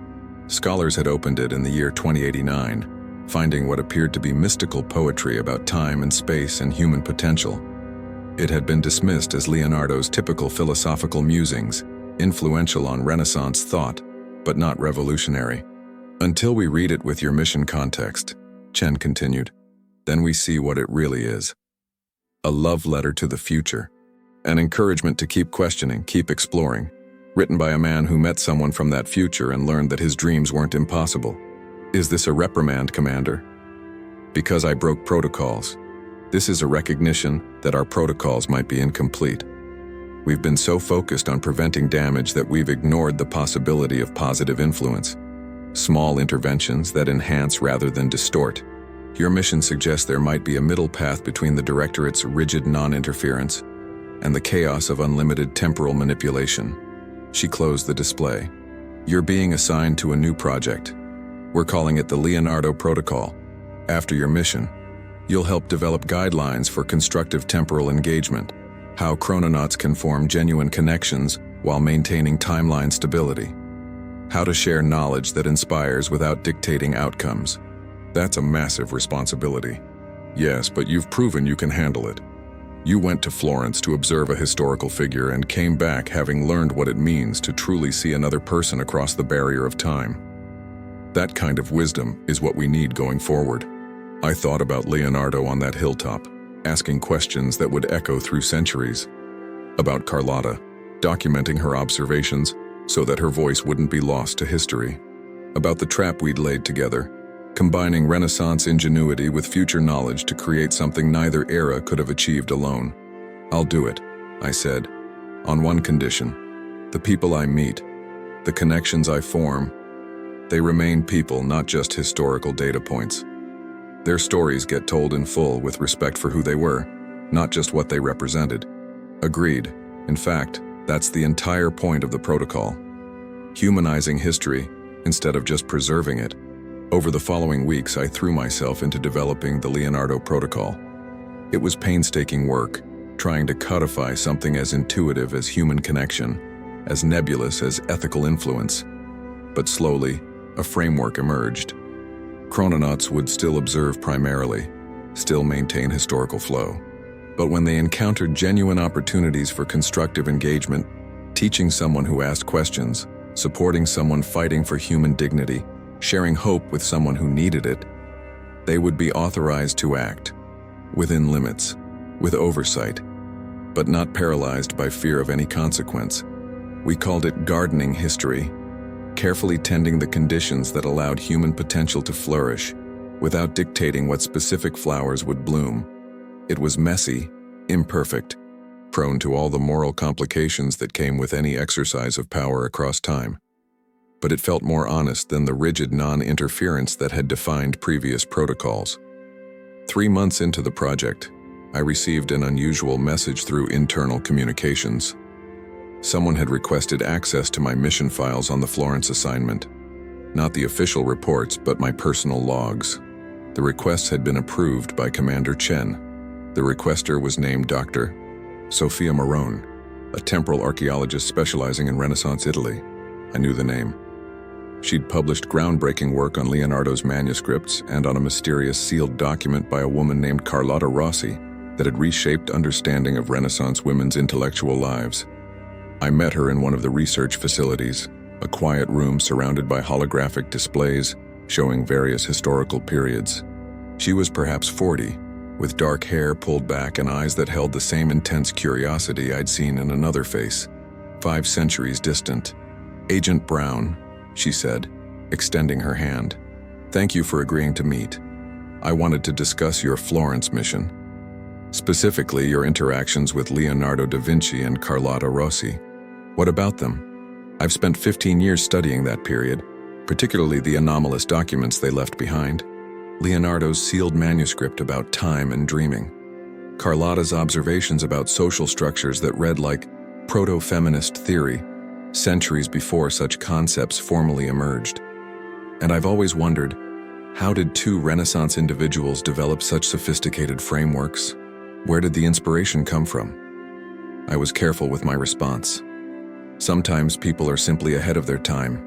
Scholars had opened it in the year 2089, finding what appeared to be mystical poetry about time and space and human potential. It had been dismissed as Leonardo's typical philosophical musings, influential on Renaissance thought, but not revolutionary. Until we read it with your mission context, Chen continued, then we see what it really is. a love letter to the future, an encouragement to keep questioning, keep exploring, written by a man who met someone from that future and learned that his dreams weren't impossible. Is this a reprimand, Commander? Because I broke protocols. This is a recognition that our protocols might be incomplete. We've been so focused on preventing damage that we've ignored the possibility of positive influence. Small interventions that enhance rather than distort. Your mission suggests there might be a middle path between the Directorate's rigid non-interference and the chaos of unlimited temporal manipulation. She closed the display. You're being assigned to a new project. We're calling it the Leonardo Protocol. After your mission, you'll help develop guidelines for constructive temporal engagement, how chrononauts can form genuine connections while maintaining timeline stability, how to share knowledge that inspires without dictating outcomes. That's a massive responsibility. Yes, but you've proven you can handle it. You went to Florence to observe a historical figure and came back having learned what it means to truly see another person across the barrier of time. That kind of wisdom is what we need going forward. I thought about Leonardo on that hilltop, asking questions that would echo through centuries. About Carlotta, documenting her observations so that her voice wouldn't be lost to history. About the trap we'd laid together, combining Renaissance ingenuity with future knowledge to create something neither era could have achieved alone. I'll do it, I said, on one condition. The people I meet, the connections I form, they remain people, not just historical data points. Their stories get told in full with respect for who they were, not just what they represented. Agreed. In fact, that's the entire point of the protocol. Humanizing history instead of just preserving it. Over the following weeks, I threw myself into developing the Leonardo Protocol. It was painstaking work, trying to codify something as intuitive as human connection, as nebulous as ethical influence. But slowly, a framework emerged. Chrononauts would still observe primarily, still maintain historical flow. But when they encountered genuine opportunities for constructive engagement, teaching someone who asked questions, supporting someone fighting for human dignity, sharing hope with someone who needed it, they would be authorized to act, within limits, with oversight, but not paralyzed by fear of any consequence. We called it gardening history, carefully tending the conditions that allowed human potential to flourish, without dictating what specific flowers would bloom. It was messy, imperfect, prone to all the moral complications that came with any exercise of power across time. But it felt more honest than the rigid non-interference that had defined previous protocols. 3 months into the project, I received an unusual message through internal communications. Someone had requested access to my mission files on the Florence assignment. Not the official reports, but my personal logs. The requests had been approved by Commander Chen. The requester was named Dr. Sophia Marone, a temporal archaeologist specializing in Renaissance Italy. I knew the name. She'd published groundbreaking work on Leonardo's manuscripts and on a mysterious sealed document by a woman named Carlotta Rossi that had reshaped understanding of Renaissance women's intellectual lives. I met her in one of the research facilities, a quiet room surrounded by holographic displays showing various historical periods. She was perhaps 40, with dark hair pulled back and eyes that held the same intense curiosity I'd seen in another face, 5 centuries distant. "Agent Brown," she said, extending her hand. "Thank you for agreeing to meet. I wanted to discuss your Florence mission. Specifically, your interactions with Leonardo da Vinci and Carlotta Rossi. What about them? I've spent 15 years studying that period, particularly the anomalous documents they left behind. Leonardo's sealed manuscript about time and dreaming. Carlotta's observations about social structures that read like proto-feminist theory, centuries before such concepts formally emerged. And I've always wondered, how did 2 Renaissance individuals develop such sophisticated frameworks? Where did the inspiration come from?" I was careful with my response. Sometimes people are simply ahead of their time,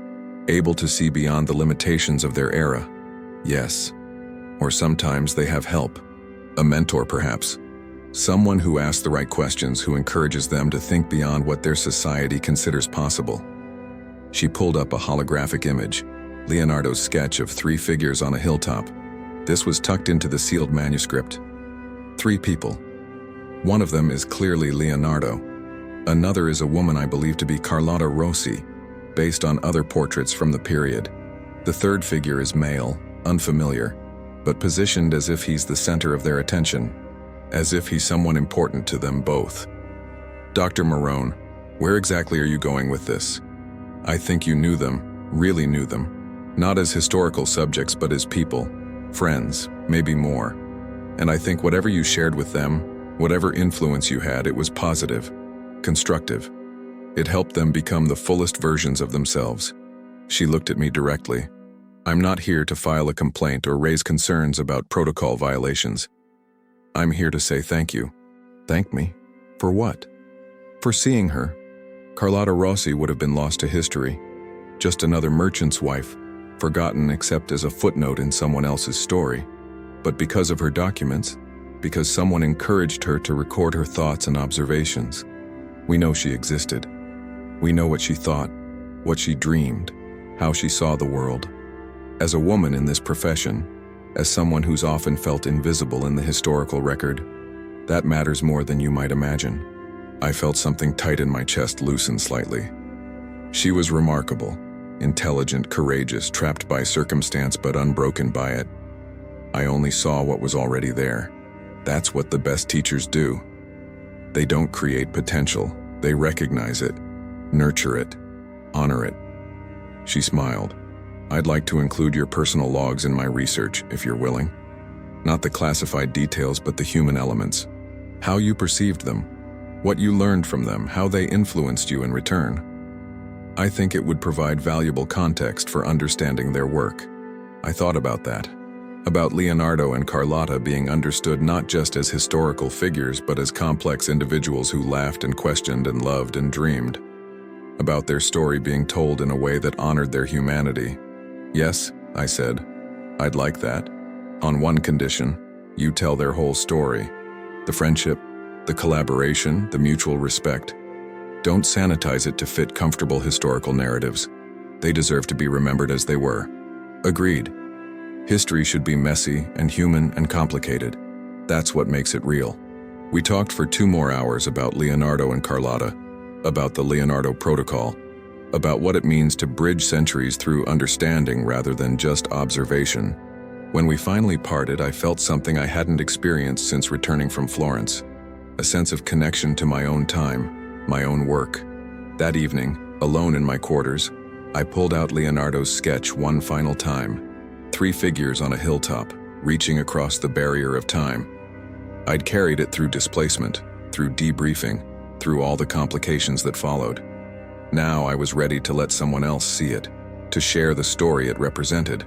able to see beyond the limitations of their era. Yes. Or sometimes they have help. A mentor, perhaps. Someone who asks the right questions, who encourages them to think beyond what their society considers possible. She pulled up a holographic image, Leonardo's sketch of 3 figures on a hilltop. This was tucked into the sealed manuscript. 3 people. One of them is clearly Leonardo. Another is a woman I believe to be Carlotta Rossi, based on other portraits from the period. The third figure is male, unfamiliar, but positioned as if he's the center of their attention, as if he's someone important to them both. Dr. Morone, where exactly are you going with this? I think you knew them, really knew them, not as historical subjects but as people, friends, maybe more. And I think whatever you shared with them, whatever influence you had, it was positive, constructive. It helped them become the fullest versions of themselves. She looked at me directly. I'm not here to file a complaint or raise concerns about protocol violations. I'm here to say thank you. Thank me? For what? For seeing her. Carlotta Rossi would have been lost to history. Just another merchant's wife, forgotten except as a footnote in someone else's story. But because of her documents, because someone encouraged her to record her thoughts and observations, we know she existed. We know what she thought, what she dreamed, how she saw the world. As a woman in this profession, as someone who's often felt invisible in the historical record, that matters more than you might imagine. I felt something tight in my chest loosen slightly. She was remarkable, intelligent, courageous, trapped by circumstance but unbroken by it. I only saw what was already there. That's what the best teachers do. They don't create potential, they recognize it, nurture it, honor it. She smiled. I'd like to include your personal logs in my research, if you're willing. Not the classified details, but the human elements. How you perceived them, what you learned from them, how they influenced you in return. I think it would provide valuable context for understanding their work. I thought about that. About Leonardo and Carlotta being understood not just as historical figures, but as complex individuals who laughed and questioned and loved and dreamed. About their story being told in a way that honored their humanity. Yes, I said, I'd like that. On one condition, you tell their whole story. The friendship, the collaboration, the mutual respect. Don't sanitize it to fit comfortable historical narratives. They deserve to be remembered as they were. Agreed. History should be messy and human and complicated. That's what makes it real. We talked for 2 more hours about Leonardo and Carlotta, about the Leonardo Protocol, about what it means to bridge centuries through understanding rather than just observation. When we finally parted, I felt something I hadn't experienced since returning from Florence. A sense of connection to my own time, my own work. That evening, alone in my quarters, I pulled out Leonardo's sketch one final time. 3 figures on a hilltop, reaching across the barrier of time. I'd carried it through displacement, through debriefing, through all the complications that followed. Now I was ready to let someone else see it, to share the story it represented.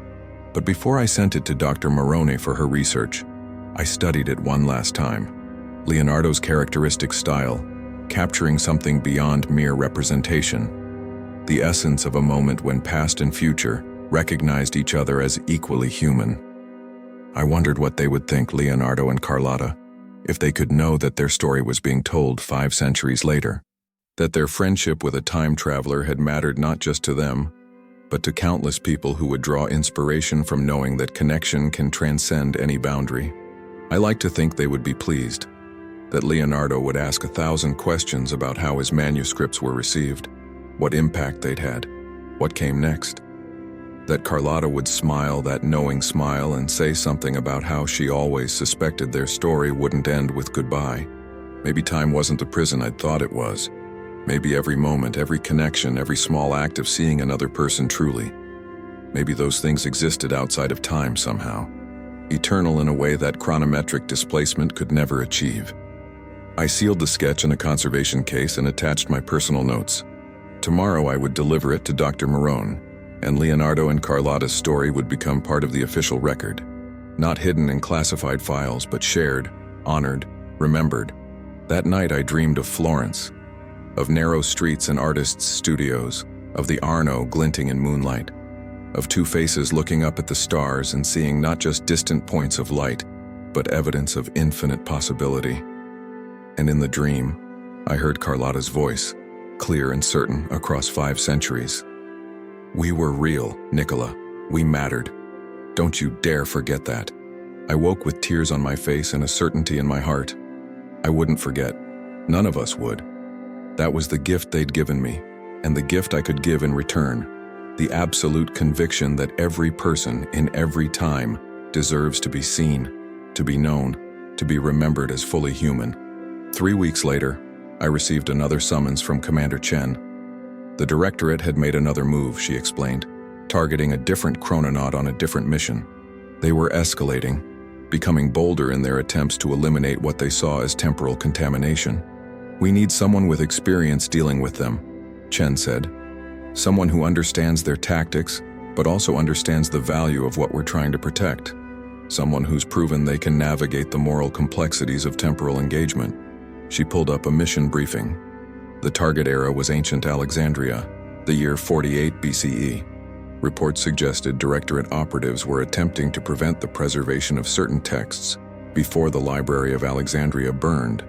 But before I sent it to Dr. Morone for her research, I studied it one last time. Leonardo's characteristic style, capturing something beyond mere representation. The essence of a moment when past and future recognized each other as equally human. I wondered what they would think, Leonardo and Carlotta, if they could know that their story was being told 5 centuries later, that their friendship with a time traveler had mattered not just to them, but to countless people who would draw inspiration from knowing that connection can transcend any boundary. I like to think they would be pleased, that Leonardo would ask 1,000 questions about how his manuscripts were received, what impact they'd had, what came next. That Carlotta would smile that knowing smile and say something about how she always suspected their story wouldn't end with goodbye. Maybe time wasn't the prison I'd thought it was. Maybe every moment, every connection, every small act of seeing another person truly. Maybe those things existed outside of time somehow, eternal in a way that chronometric displacement could never achieve. I sealed the sketch in a conservation case and attached my personal notes. Tomorrow I would deliver it to Dr. Morone, and Leonardo and Carlotta's story would become part of the official record, not hidden in classified files, but shared, honored, remembered. That night I dreamed of Florence, of narrow streets and artists' studios, of the Arno glinting in moonlight, of 2 faces looking up at the stars and seeing not just distant points of light, but evidence of infinite possibility. And in the dream, I heard Carlotta's voice, clear and certain across 5 centuries. We were real, Nikola. We mattered. Don't you dare forget that. I woke with tears on my face and a certainty in my heart. I wouldn't forget. None of us would. That was the gift they'd given me, and the gift I could give in return. The absolute conviction that every person in every time deserves to be seen, to be known, to be remembered as fully human. 3 weeks later, I received another summons from Commander Chen. The Directorate had made another move, she explained, targeting a different Chrononaut on a different mission. They were escalating, becoming bolder in their attempts to eliminate what they saw as temporal contamination. We need someone with experience dealing with them, Chen said. Someone who understands their tactics, but also understands the value of what we're trying to protect. Someone who's proven they can navigate the moral complexities of temporal engagement. She pulled up a mission briefing. The target era was ancient Alexandria, the year 48 BCE. Reports suggested Directorate operatives were attempting to prevent the preservation of certain texts before the Library of Alexandria burned.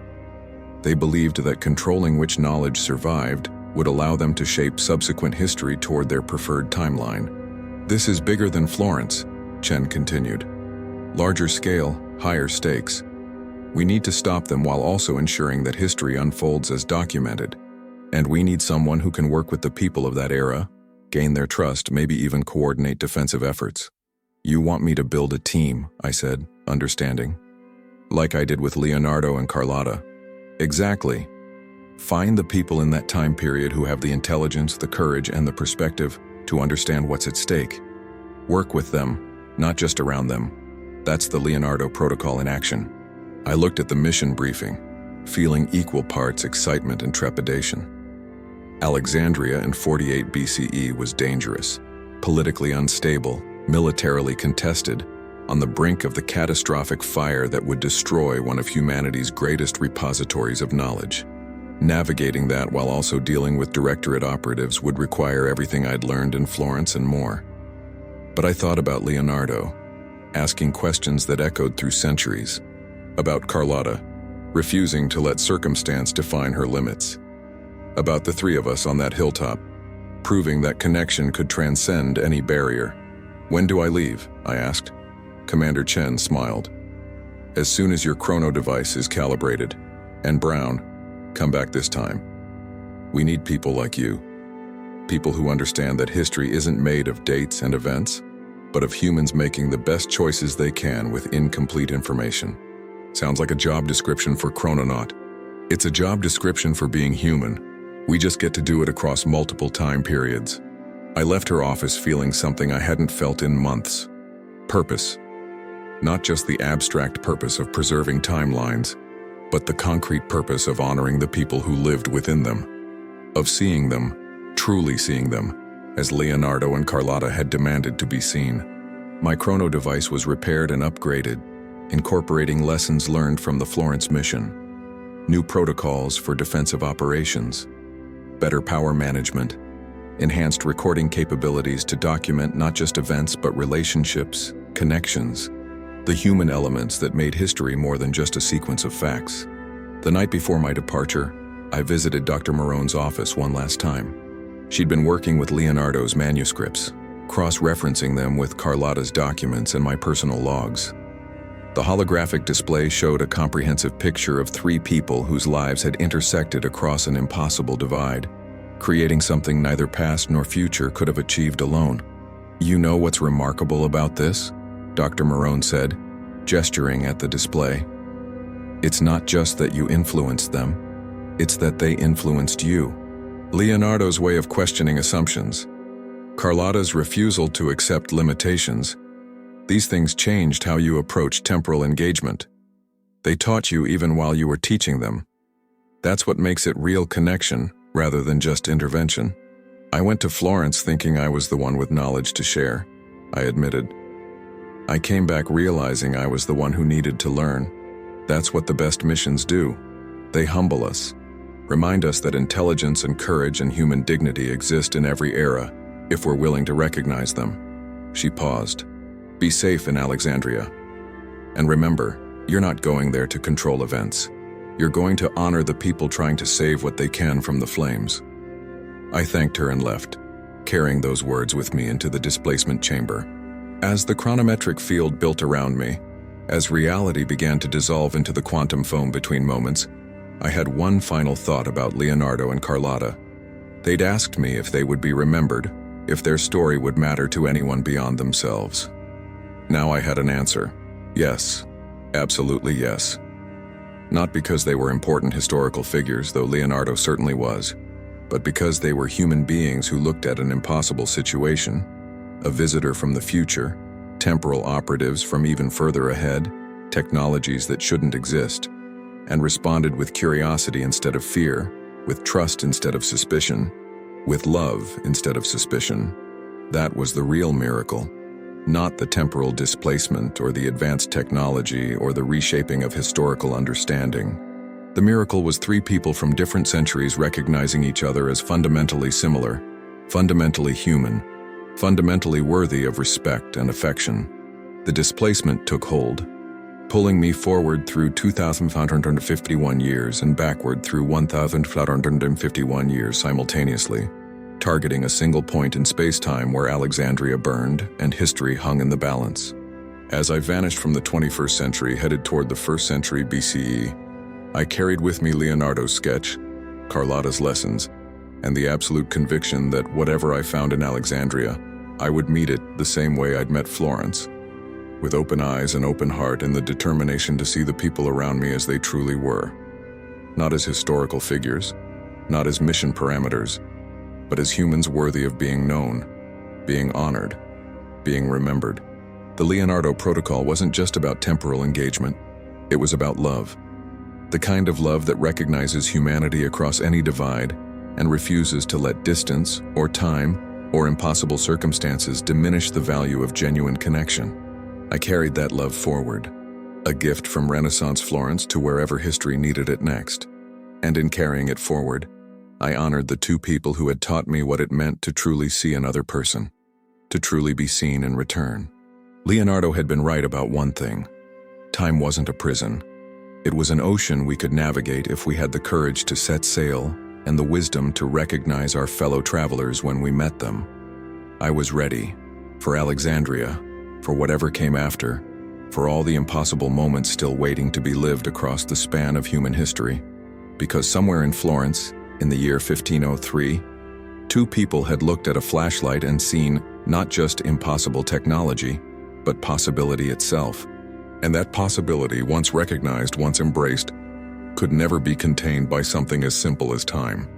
They believed that controlling which knowledge survived would allow them to shape subsequent history toward their preferred timeline. This is bigger than Florence, Chen continued. Larger scale, higher stakes. We need to stop them while also ensuring that history unfolds as documented. And we need someone who can work with the people of that era, gain their trust, maybe even coordinate defensive efforts. You want me to build a team, I said, understanding. Like I did with Leonardo and Carlotta. Exactly. Find the people in that time period who have the intelligence, the courage, and the perspective to understand what's at stake. Work with them, not just around them. That's the Leonardo protocol in action. I looked at the mission briefing, feeling equal parts excitement and trepidation. Alexandria in 48 BCE was dangerous, politically unstable, militarily contested, on the brink of the catastrophic fire that would destroy one of humanity's greatest repositories of knowledge. Navigating that while also dealing with Directorate operatives would require everything I'd learned in Florence and more. But I thought about Leonardo, asking questions that echoed through centuries, about Carlotta, refusing to let circumstance define her limits, about the three of us on that hilltop, proving that connection could transcend any barrier. When do I leave? I asked. Commander Chen smiled. As soon as your chrono device is calibrated. And Brown, come back this time. We need people like you. People who understand that history isn't made of dates and events, but of humans making the best choices they can with incomplete information. Sounds like a job description for Chrononaut. It's a job description for being human. We just get to do it across multiple time periods. I left her office feeling something I hadn't felt in months. Purpose. Not just the abstract purpose of preserving timelines, but the concrete purpose of honoring the people who lived within them, of seeing them, truly seeing them, as Leonardo and Carlotta had demanded to be seen. My chrono device was repaired and upgraded, incorporating lessons learned from the Florence mission, new protocols for defensive operations, better power management, enhanced recording capabilities to document not just events but relationships, connections, the human elements that made history more than just a sequence of facts. The night before my departure, I visited Dr. Marone's office one last time. She'd been working with Leonardo's manuscripts, cross-referencing them with Carlotta's documents and my personal logs. The holographic display showed a comprehensive picture of 3 people whose lives had intersected across an impossible divide, creating something neither past nor future could have achieved alone. You know what's remarkable about this? Dr. Marone said, gesturing at the display. It's not just that you influenced them, it's that they influenced you. Leonardo's way of questioning assumptions, Carlotta's refusal to accept limitations, these things changed how you approach temporal engagement. They taught you even while you were teaching them. That's what makes it real connection rather than just intervention. I went to Florence thinking I was the one with knowledge to share, I admitted. I came back realizing I was the one who needed to learn. That's what the best missions do. They humble us, remind us that intelligence and courage and human dignity exist in every era, if we're willing to recognize them. She paused. Be safe in Alexandria. And remember, you're not going there to control events. You're going to honor the people trying to save what they can from the flames. I thanked her and left, carrying those words with me into the displacement chamber. As the chronometric field built around me, As reality began to dissolve into the quantum foam between moments, I had one final thought about Leonardo and Carlotta. They'd asked me if they would be remembered, if their story would matter to anyone beyond themselves. Now I had an answer. Yes. Absolutely yes. Not because they were important historical figures, though Leonardo certainly was, but because they were human beings who looked at an impossible situation, a visitor from the future, temporal operatives from even further ahead, technologies that shouldn't exist, and responded with curiosity instead of fear, with trust instead of suspicion, with love instead of suspicion. That was the real miracle, not the temporal displacement or the advanced technology or the reshaping of historical understanding. The miracle was three people from different centuries recognizing each other as fundamentally similar, fundamentally human, fundamentally worthy of respect and affection. The displacement took hold, pulling me forward through 2,551 years and backward through 1,551 years simultaneously, targeting a single point in space-time where Alexandria burned and history hung in the balance. As I vanished from the 21st century headed toward the 1st century BCE, I carried with me Leonardo's sketch, Carlotta's lessons, and the absolute conviction that whatever I found in Alexandria, I would meet it the same way I'd met Florence, with open eyes and open heart and the determination to see the people around me as they truly were. Not as historical figures, not as mission parameters, but as humans worthy of being known, being honored, being remembered. The Leonardo Protocol wasn't just about temporal engagement, it was about love. The kind of love that recognizes humanity across any divide and refuses to let distance or time or impossible circumstances diminish the value of genuine connection. I carried that love forward, a gift from Renaissance Florence to wherever history needed it next. And in carrying it forward, I honored the two people who had taught me what it meant to truly see another person, to truly be seen in return. Leonardo had been right about one thing. Time wasn't a prison. It was an ocean we could navigate if we had the courage to set sail and the wisdom to recognize our fellow travelers when we met them. I was ready for Alexandria, for whatever came after, for all the impossible moments still waiting to be lived across the span of human history, because somewhere in Florence, in the year 1503, two people had looked at a flashlight and seen not just impossible technology, but possibility itself. And that possibility, once recognized, once embraced, could never be contained by something as simple as time.